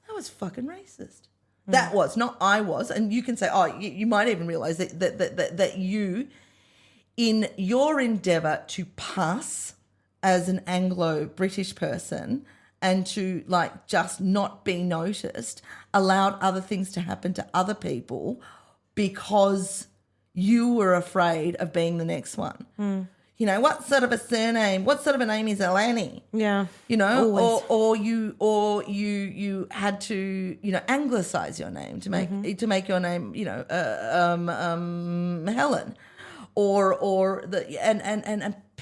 that was fucking racist. That was, not I was. And you can say, you might even realize that you, in your endeavor to pass as an Anglo-British person and to like just not be noticed, allowed other things to happen to other people because you were afraid of being the next one. What sort of a surname? What sort of a name is Eleni? Yeah. Or you had to, anglicize your name to make your name, Helen, or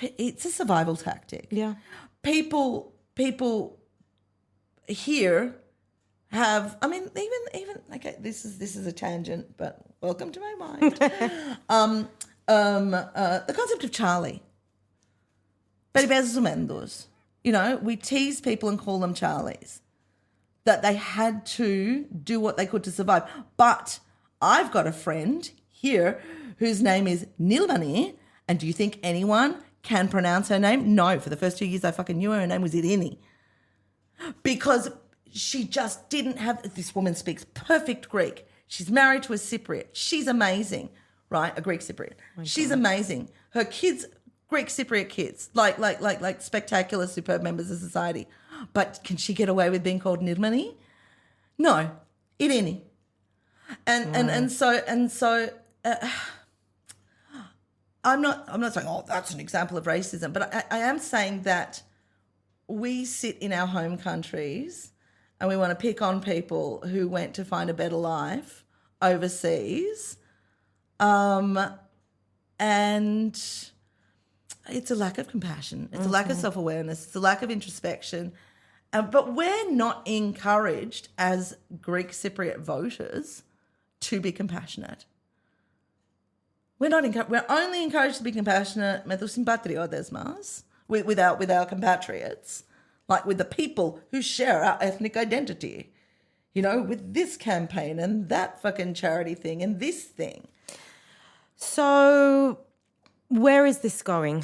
it's a survival tactic. Yeah. People here have, even okay, this is a tangent, but welcome to my mind. The concept of Charlie. Beijos Mendos. We tease people and call them Charlies. That they had to do what they could to survive. But I've got a friend here whose name is Nilmani, and do you think anyone can pronounce her name? No, for the first 2 years I fucking knew her name was Irini. Because she just didn't have, this woman speaks perfect Greek. She's married to a Cypriot. She's amazing, right? A Greek Cypriot. She's amazing. Her kids, Greek Cypriot kids, like spectacular, superb members of society. But can she get away with being called Nirmani? No, Irini. And so I'm not saying, that's an example of racism, but I am saying that we sit in our home countries and we want to pick on people who went to find a better life overseas. And it's a lack of compassion. It's a lack of self-awareness. It's a lack of introspection. But we're not encouraged as Greek Cypriot voters to be compassionate. We're only encouraged to be compassionate με τους συμπατριώτες μας, with our compatriots, like with the people who share our ethnic identity, with this campaign and that fucking charity thing and this thing. So where is this going?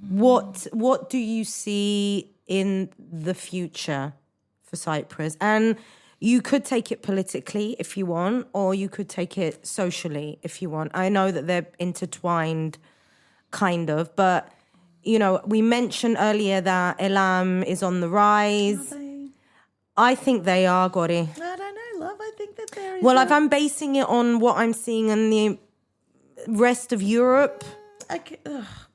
What do you see in the future for Cyprus? And you could take it politically if you want, or you could take it socially if you want. I know that they're intertwined, kind of, but, we mentioned earlier that Elam is on the rise. I think they are, Gori. I don't know, love. I think that there is. Well, if I'm basing it on what I'm seeing in the rest of Europe.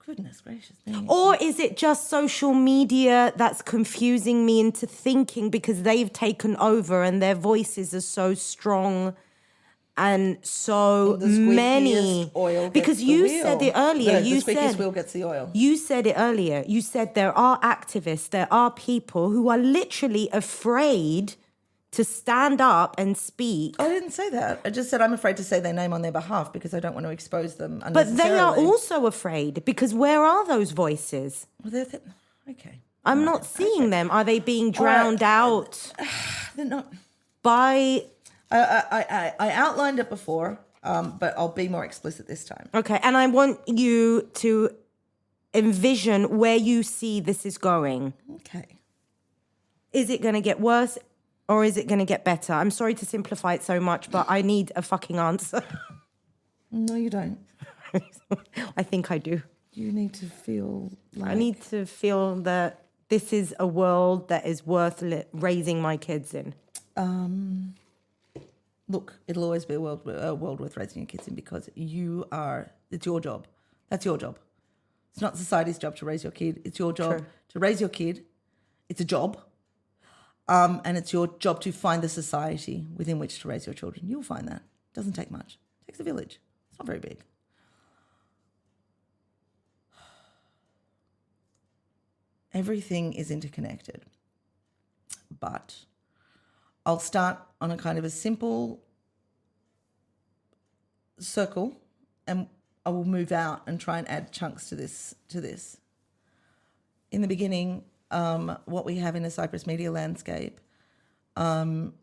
Goodness gracious me. Or is it just social media that's confusing me into thinking because they've taken over and their voices are so strong and so many? Oil because you said it earlier. The squeakiest wheel gets the oil. You said it earlier. You said there are activists, there are people who are literally afraid to stand up and speak. I didn't say that. I just said I'm afraid to say their name on their behalf because I don't want to expose them unnecessarily. But they are also afraid because where are those voices? Well, okay. I'm not seeing them. Are they being drowned out? They're not. By... I outlined it before, but I'll be more explicit this time. Okay, and I want you to envision where you see this is going. Okay. Is it going to get worse? Or is it going to get better? I'm sorry to simplify it so much, but I need a fucking answer. No, you don't. I think I do. You need to feel like... I need to feel that this is a world that is worth raising my kids in. Look, it'll always be a world worth raising your kids in because it's your job. That's your job. It's not society's job to raise your kid. It's your job to raise your kid. It's a job. And it's your job to find the society within which to raise your children. You'll find that. It doesn't take much. It takes a village. It's not very big. Everything is interconnected. But I'll start on a kind of a simple circle and I will move out and try and add chunks to this. in the beginning, what we have in a Cyprus media landscape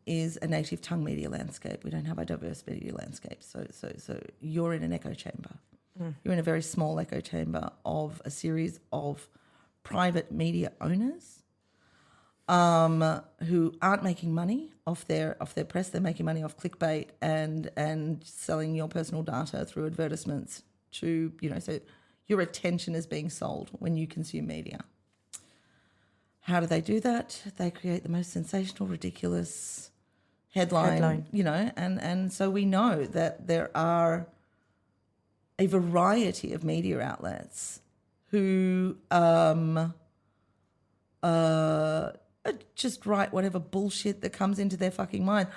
is a native tongue media landscape. We don't have a diverse media landscape. So you're in an echo chamber. You're in a very small echo chamber of a series of private media owners who aren't making money off their press. They're making money off clickbait and selling your personal data through advertisements to, so your attention is being sold when you consume media. How do they do that? They create the most sensational, ridiculous headline. And so we know that there are a variety of media outlets who just write whatever bullshit that comes into their fucking mind.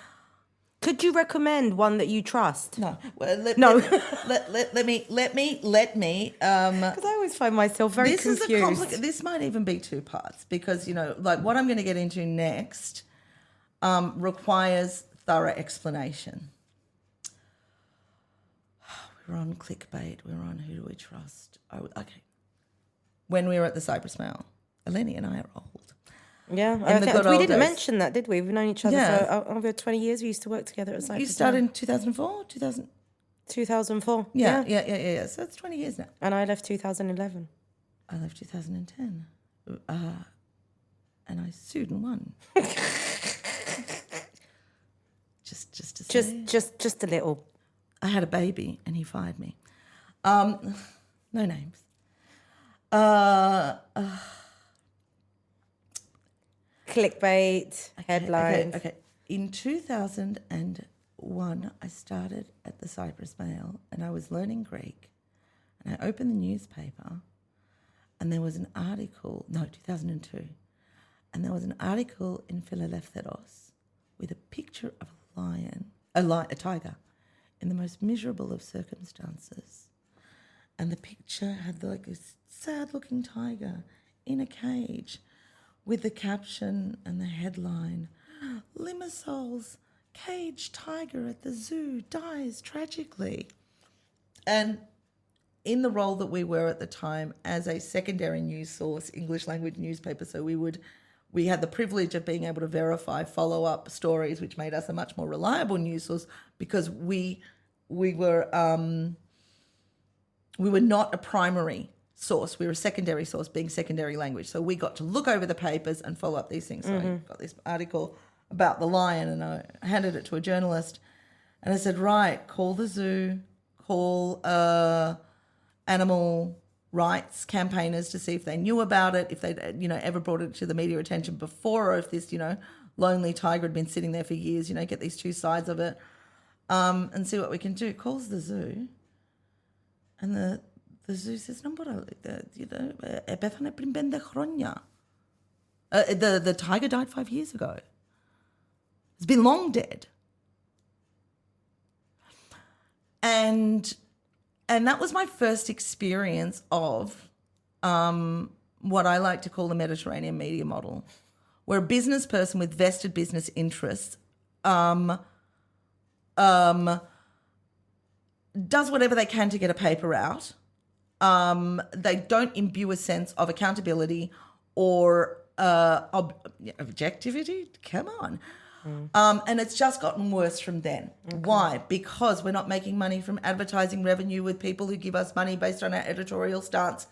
Could you recommend one that you trust? No. Well, let me. Because I always find myself very confused. This might even be two parts because, like what I'm going to get into next requires thorough explanation. We're on clickbait. We're on who do we trust? Okay. When we were at the Cyprus Mail, Eleni and I are old. Yeah, I think we didn't mention that, did we? We've known each other for over 20 years. We used to work together at Cyprus. You started in 2004? 2004. Yeah. So that's 20 years now. And I left 2011. I left 2010. And I sued and won. just to say. Just a little. I had a baby and he fired me. No names. Clickbait, headlines. Okay. In 2001, I started at the Cyprus Mail and I was learning Greek. And I opened the newspaper and there was an article, 2002. And there was an article in Philadelphios with a picture of a tiger, in the most miserable of circumstances. And the picture had like this sad-looking tiger in a cage with the caption and the headline, Limassol's caged tiger at the zoo dies tragically. And in the role that we were at the time as a secondary news source, English language newspaper, so we had the privilege of being able to verify follow-up stories, which made us a much more reliable news source because we were not a primary source. We were a secondary source, being secondary language. So we got to look over the papers and follow up these things. So I got this article about the lion and I handed it to a journalist and I said, right, call the zoo, call animal rights campaigners to see if they knew about it, if they'd ever brought it to the media attention before, or if this lonely tiger had been sitting there for years, get these two sides of it, and see what we can do. Calls the zoo and the zoo says, the tiger died 5 years ago. It's been long dead. And that was my first experience of what I like to call the Mediterranean media model, where a business person with vested business interests does whatever they can to get a paper out. They don't imbue a sense of accountability or objectivity. Come on. And it's just gotten worse from then. Okay. Why? Because we're not making money from advertising revenue with people who give us money based on our editorial stance.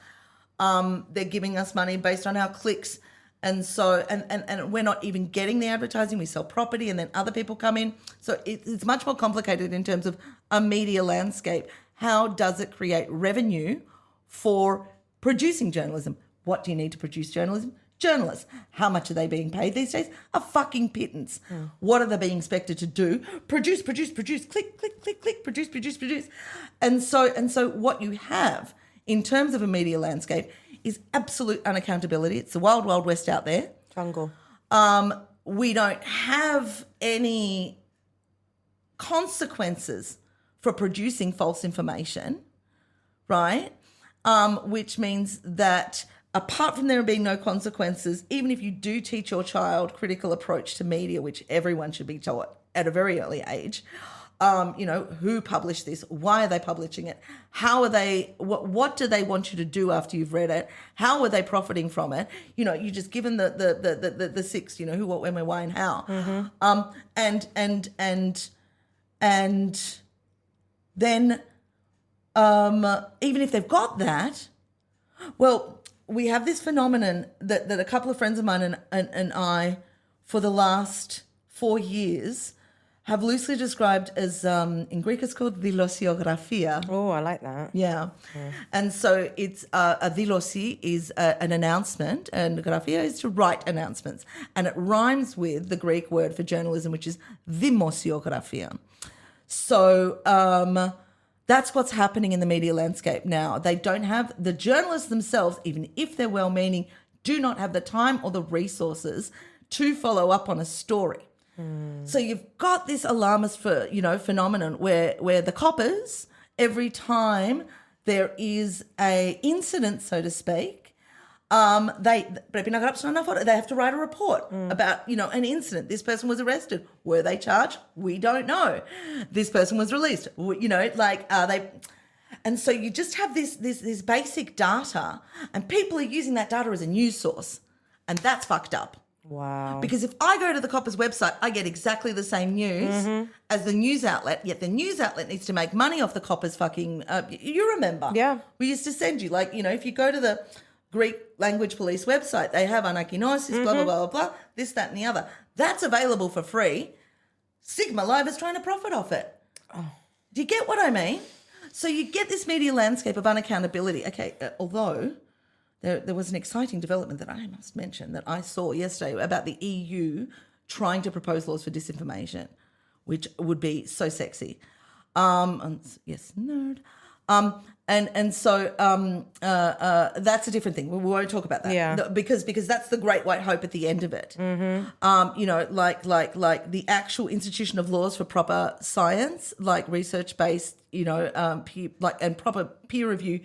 They're giving us money based on our clicks. And so, and we're not even getting the advertising. We sell property and then other people come in. So it's much more complicated in terms of a media landscape. How does it create revenue for producing journalism? What do you need to produce journalism? Journalists. How much are they being paid these days? A fucking pittance. What are they being expected to do? Produce, click, produce. And so what you have in terms of a media landscape is absolute unaccountability. It's the wild, wild west out there. Jungle. We don't have any consequences for producing false information, right? Which means that apart from there being no consequences, even if you do teach your child critical approach to media, which everyone should be taught at a very early age, who published this? Why are they publishing it? How are they? What do they want you to do after you've read it? How are they profiting from it? You just given the six. Who, what, when, where, why, and how. And then even if they've got that, well, we have this phenomenon that a couple of friends of mine and I, for the last 4 years, have loosely described as, in Greek it's called δηλωσιογραφία. Oh, I like that. Yeah. And so it's a δήλωση is an announcement, and grafia is to write announcements. And it rhymes with the Greek word for journalism, which is δημοσιογραφία. So that's what's happening in the media landscape now. They don't have, the journalists themselves, even if they're well-meaning, do not have the time or the resources to follow up on a story. So you've got this alarmist phenomenon where the coppers, every time there is a incident, so to speak, they have to write a report about, an incident. This person was arrested. Were they charged? We don't know. This person was released. Are they? And so you just have this basic data, and people are using that data as a news source, and that's fucked up. Wow. Because if I go to the Coppers website, I get exactly the same news as the news outlet, yet the news outlet needs to make money off the Coppers fucking, you remember. Yeah. We used to send you, if you go to the Greek language police website, they have anakinosis, blah, blah, blah, blah, blah, this, that, and the other. That's available for free. Sigma Live is trying to profit off it. Oh. Do you get what I mean? So you get this media landscape of unaccountability. Okay, although... There was an exciting development that I must mention that I saw yesterday about the EU trying to propose laws for disinformation, which would be so sexy. Yes, nerd. So that's a different thing. We won't talk about that. Yeah. Because that's the great white hope at the end of it. Like the actual institution of laws for proper science, like research-based, and proper peer review,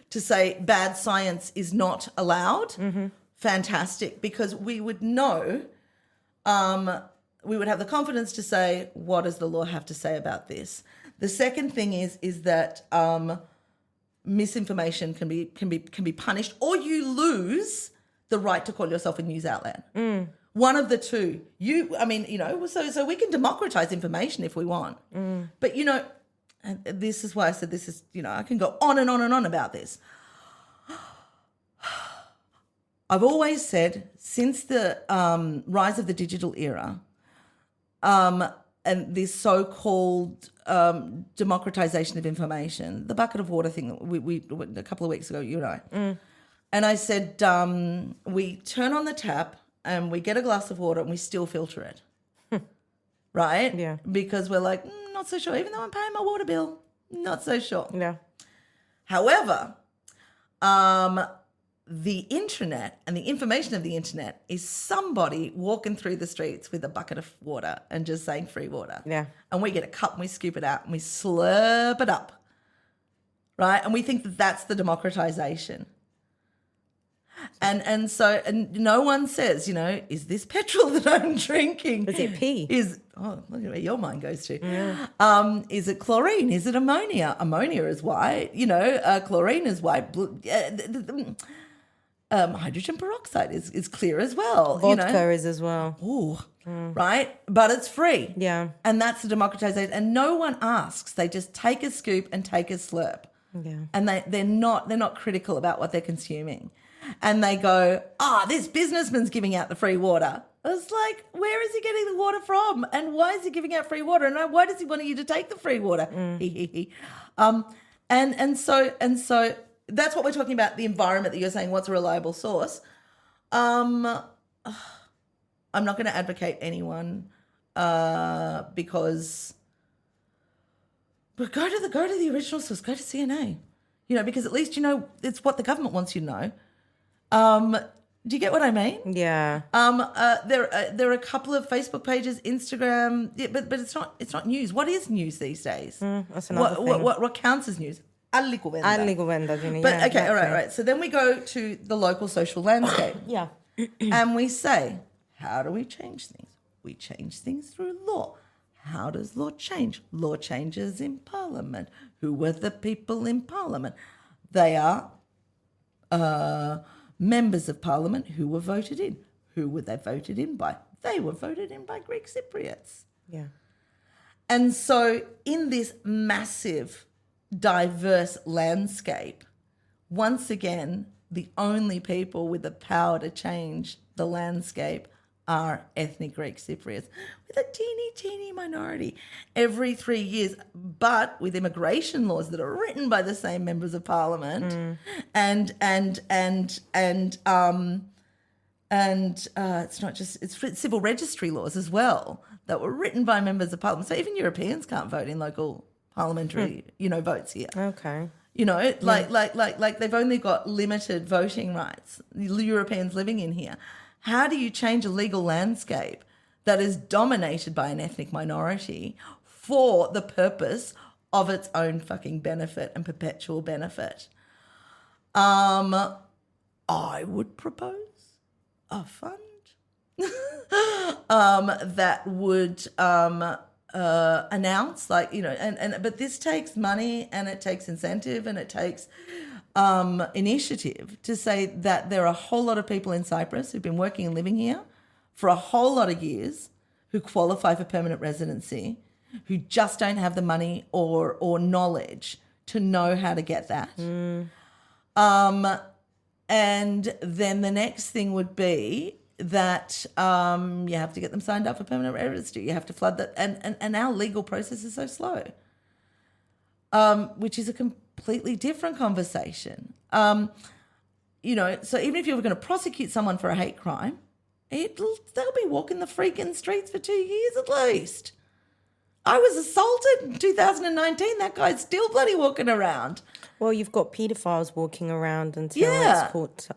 to say bad science is not allowed, fantastic, because we would know, we would have the confidence to say, what does the law have to say about this? The second thing is that misinformation can be punished, or you lose the right to call yourself a news outlet. One of the two. So we can democratize information if we want. But, and this is why I said this is, I can go on and on and on about this. I've always said since the rise of the digital era and this so-called democratization of information, the bucket of water thing that we a couple of weeks ago, you and I, and I said we turn on the tap and we get a glass of water and we still filter it. Right? Yeah. Because we're like, not so sure. Even though I'm paying my water bill, not so sure. Yeah. However, the internet and the information of the internet is somebody walking through the streets with a bucket of water and just saying free water. Yeah. And we get a cup and we scoop it out and we slurp it up. Right? And we think that that's the democratization. And so no one says, is this petrol that I'm drinking? Is it pee? Look at where your mind goes to. Yeah. Is it chlorine? Is it ammonia? Ammonia is white. Chlorine is white. Hydrogen peroxide is clear as well. Vodka is as well. Ooh, right? But it's free. Yeah. And that's the democratization. And no one asks. They just take a scoop and take a slurp. Yeah. And they're not critical about what they're consuming. And they go, this businessman's giving out the free water. I was like, where is he getting the water from? And why is he giving out free water? And why does he want you to take the free water? And so that's what we're talking about, the environment that you're saying, what's a reliable source. I'm not going to advocate anyone because but go to the original source, go to CNA. Because at least it's what the government wants you to know. Do you get what I mean? Yeah. There are a couple of Facebook pages, Instagram, but it's not news. What is news these days? That's another thing. What counts as news? Alli But okay, all right. So then we go to the local social landscape. Yeah. And we say, how do we change things? We change things through law. How does law change? Law changes in Parliament. Who were the people in Parliament? They are members of Parliament who were voted in. Who were they voted in by? They were voted in by Greek Cypriots. Yeah. And so in this massive, diverse landscape, once again, the only people with the power to change the landscape are ethnic Greek Cypriots, with a teeny minority every 3 years, but with immigration laws that are written by the same members of Parliament, and it's not just, it's civil registry laws as well that were written by members of Parliament. So even Europeans can't vote in local parliamentary, votes here. Okay. Like they've only got limited voting rights, Europeans living in here. How do you change a legal landscape that is dominated by an ethnic minority for the purpose of its own fucking benefit and perpetual benefit? I would propose a fund that would announce, but this takes money and it takes incentive and it takes initiative to say that there are a whole lot of people in Cyprus who've been working and living here for a whole lot of years who qualify for permanent residency, who just don't have the money or knowledge to know how to get that. And then the next thing would be that you have to get them signed up for permanent residency. You have to flood that. And our legal process is so slow, which is a completely different conversation. So even if you were going to prosecute someone for a hate crime, they'll be walking the freaking streets for 2 years at least. I was assaulted in 2019. That guy's still bloody walking around. Well, you've got paedophiles walking around until it's court time.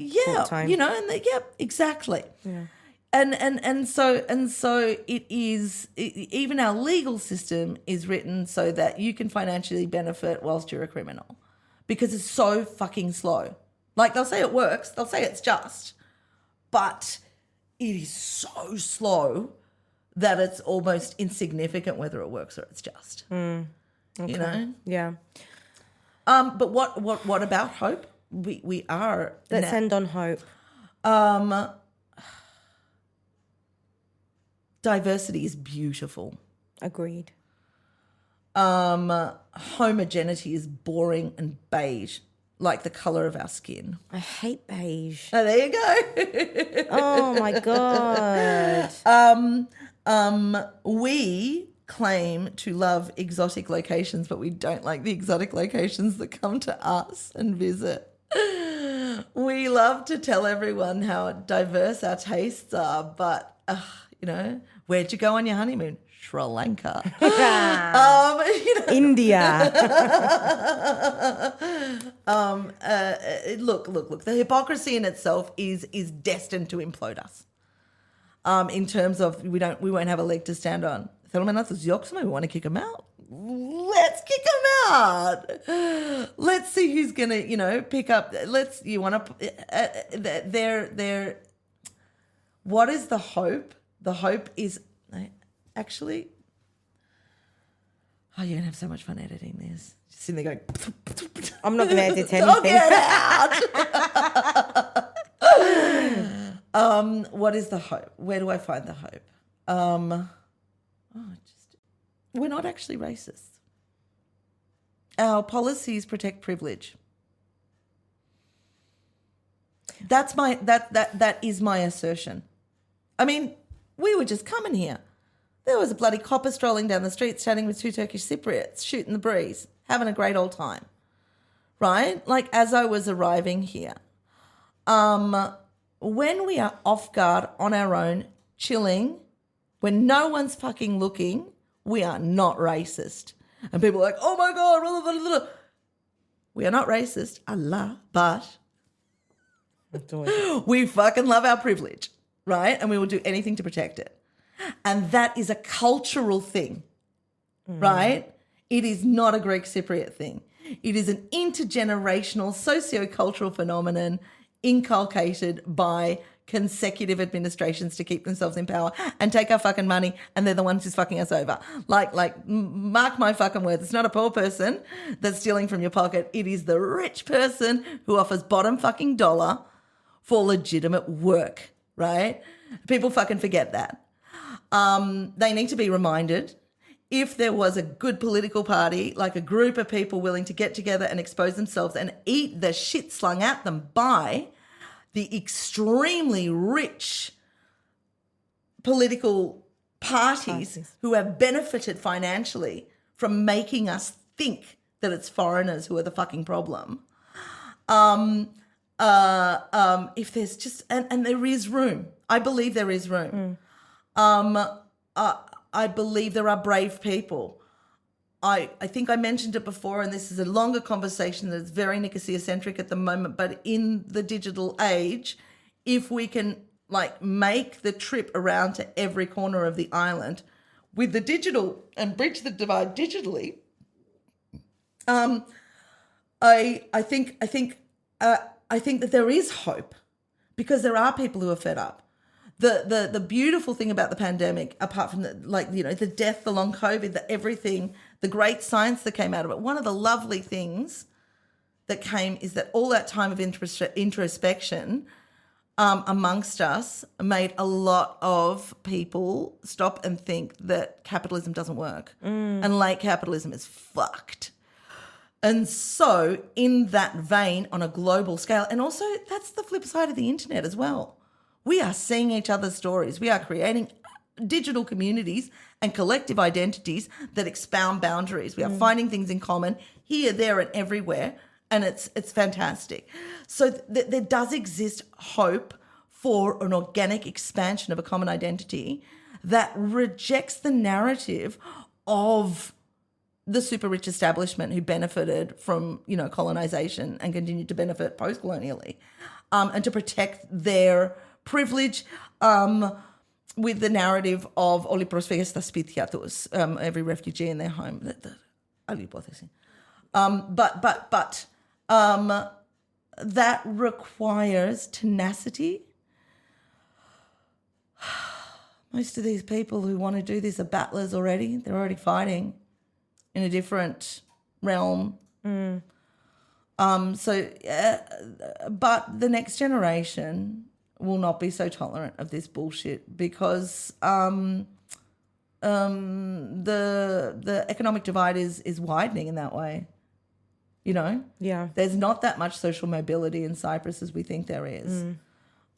Exactly. Yeah. And so it is. Even our legal system is written so that you can financially benefit whilst you're a criminal, because it's so fucking slow. Like, they'll say it works, they'll say it's just, but it is so slow that it's almost insignificant whether it works or it's just. Okay. Yeah. But what about hope? We are. Let's end on hope. Diversity is beautiful. Agreed. Homogeneity is boring and beige, like the colour of our skin. I hate beige. Oh, there you go. Oh my God. We claim to love exotic locations, but we don't like the exotic locations that come to us and visit. We love to tell everyone how diverse our tastes are, but, where'd you go on your honeymoon? Sri Lanka. India. Look. The hypocrisy in itself is destined to implode us. In terms of we won't have a leg to stand on. We want to kick them out. Let's kick them out. Let's see who's gonna, pick up. What is the hope? The hope is actually. Oh, you're gonna have so much fun editing this. Just sitting there going. I'm not gonna edit anything. I'll get out. What is the hope? Where do I find the hope? We're not actually racist. Our policies protect privilege. That is my assertion. I mean, we were just coming here. There was a bloody copper strolling down the street, standing with two Turkish Cypriots, shooting the breeze, having a great old time. Right? Like, as I was arriving here. When we are off guard, on our own, chilling, when no one's fucking looking, we are not racist. And people are like, oh my God, blah, blah, blah, blah. We are not racist, Allah, but we fucking love our privilege, right? And we will do anything to protect it. And that is a cultural thing, right? It is not a Greek Cypriot thing. It is an intergenerational socio-cultural phenomenon inculcated by consecutive administrations to keep themselves in power and take our fucking money, and they're the ones who's fucking us over. Mark my fucking words. It's not a poor person that's stealing from your pocket. It is the rich person who offers bottom fucking dollar for legitimate work, right? People fucking forget that. They need to be reminded. If there was a good political party, like a group of people willing to get together and expose themselves and eat the shit slung at them by the extremely rich political parties who have benefited financially from making us think that it's foreigners who are the fucking problem. If there's just, and there is room. I believe there is room. I believe there are brave people. I think I mentioned it before, and this is a longer conversation that's very Nicosia-centric at the moment, but in the digital age, if we can make the trip around to every corner of the island with the digital and bridge the divide digitally, I think that there is hope, because there are people who are fed up. The beautiful thing about the pandemic, apart from the death, the long COVID, the everything, the great science that came out of it, one of the lovely things that came is that all that time of introspection amongst us made a lot of people stop and think that capitalism doesn't work and late capitalism is fucked. And so in that vein, on a global scale, and also that's the flip side of the internet as well. We are seeing each other's stories. We are creating digital communities and collective identities that expound boundaries. We are finding things in common here, there, and everywhere, and it's fantastic. So there does exist hope for an organic expansion of a common identity that rejects the narrative of the super rich establishment who benefited from, colonization and continued to benefit post-colonially, and to protect their privilege with the narrative of όλοι πρόσφυγες στα σπίτια τους, every refugee in their home. Άλλη υπόθεση. But that requires tenacity. Most of these people who want to do this are battlers already. They're already fighting in a different realm. But the next generation will not be so tolerant of this bullshit, because the economic divide is widening in that way. Yeah. There's not that much social mobility in Cyprus as we think there is.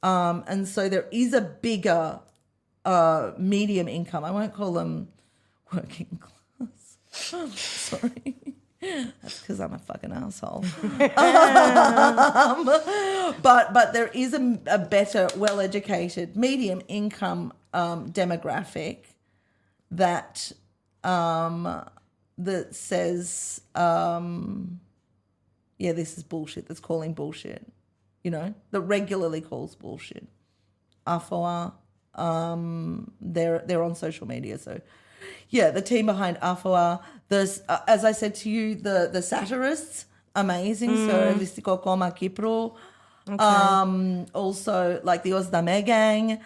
And so there is a bigger medium income. I won't call them working class. Sorry. That's because I'm a fucking asshole. But there is a better, well-educated, medium income demographic that says, this is bullshit. That's calling bullshit. That regularly calls bullshit. AFOA, they're on social media, so. Yeah, the team behind AFOA. There's, as I said to you, the satirists, amazing. So, Listiko Koma Kipro. Okay. Also, like the Ozdame gang.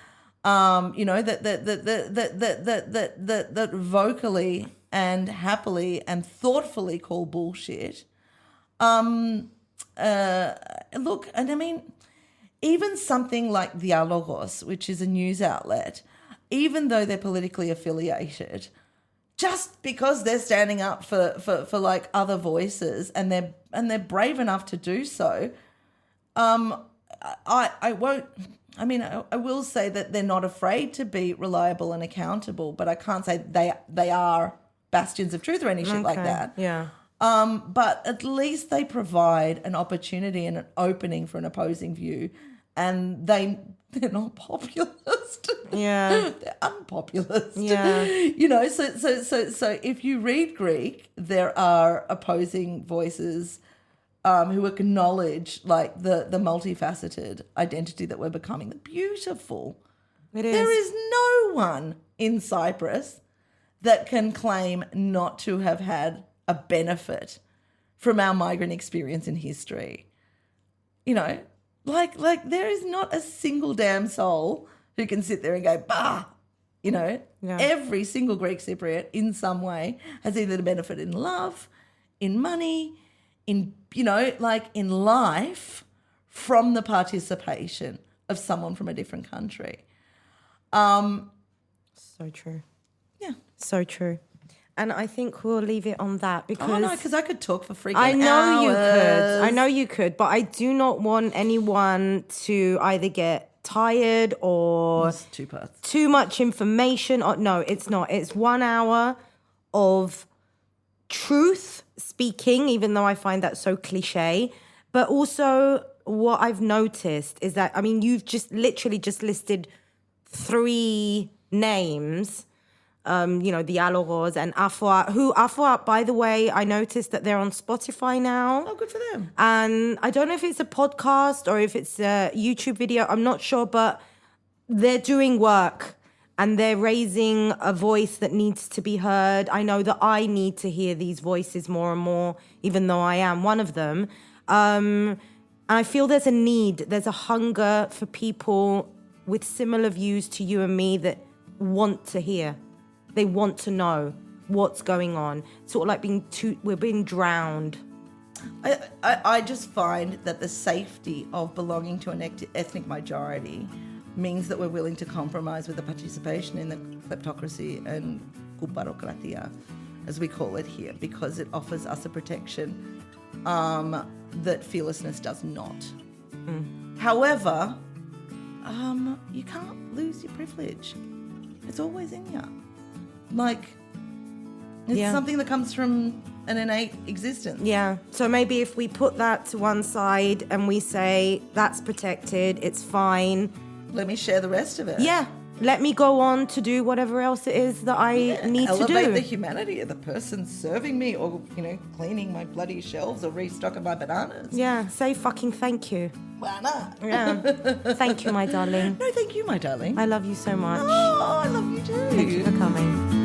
That vocally and happily and thoughtfully call bullshit. Look, and I mean, even something like Dialogos, which is a news outlet, even though they're politically affiliated, just because they're standing up for like other voices and they're brave enough to do so, I will say that they're not afraid to be reliable and accountable, but I can't say they are bastions of truth or any shit like that. Yeah. But at least they provide an opportunity and an opening for an opposing view, and they're not populist. Yeah. They're unpopulist. Yeah. So if you read Greek, there are opposing voices who acknowledge like the multifaceted identity that we're becoming. Beautiful. It is. There is no one in Cyprus that can claim not to have had a benefit from our migrant experience in history. Like there is not a single damn soul who can sit there and go, bah, you know. Yeah. Every single Greek Cypriot in some way has either the benefit in love, in money, in, you know, like in life from the participation of someone from a different country. So true. Yeah. So true. And I think we'll leave it on that because... Oh, no, because I could talk for freaking I know hours. you could. I know you could, but I do not want anyone to either get tired or... It's 2 parts. Too much information. Or, no, it's not. It's 1 hour of truth speaking, even though I find that so cliche. But also what I've noticed is that, I mean, you've just literally just listed 3 names, you know, the Diálogos and Afoa, who Afoa, by the way, I noticed that they're on Spotify now. Oh, good for them. And I don't know if it's a podcast or if it's a YouTube video. I'm not sure, but they're doing work and they're raising a voice that needs to be heard. I know that I need to hear these voices more and more, even though I am one of them. And I feel there's a need, there's a hunger for people with similar views to you and me that want to hear. They want to know what's going on. Sort of like we're being drowned. I just find that the safety of belonging to an ethnic majority means that we're willing to compromise with the participation in the kleptocracy and kuparokratia, as we call it here, because it offers us a protection that fearlessness does not. However, you can't lose your privilege. It's always in you. Like, it's something that comes from an innate existence. Yeah. So maybe if we put that to one side and we say, that's protected, it's fine. Let me share the rest of it. Yeah. Let me go on to do whatever else it is that I need to do. Elevate the humanity of the person serving me or, you know, cleaning my bloody shelves or restocking my bananas. Yeah. Say fucking thank you. Why not? Yeah. Thank you, my darling. No, thank you, my darling. I love you so much. Oh, I love you too. Thank you for coming.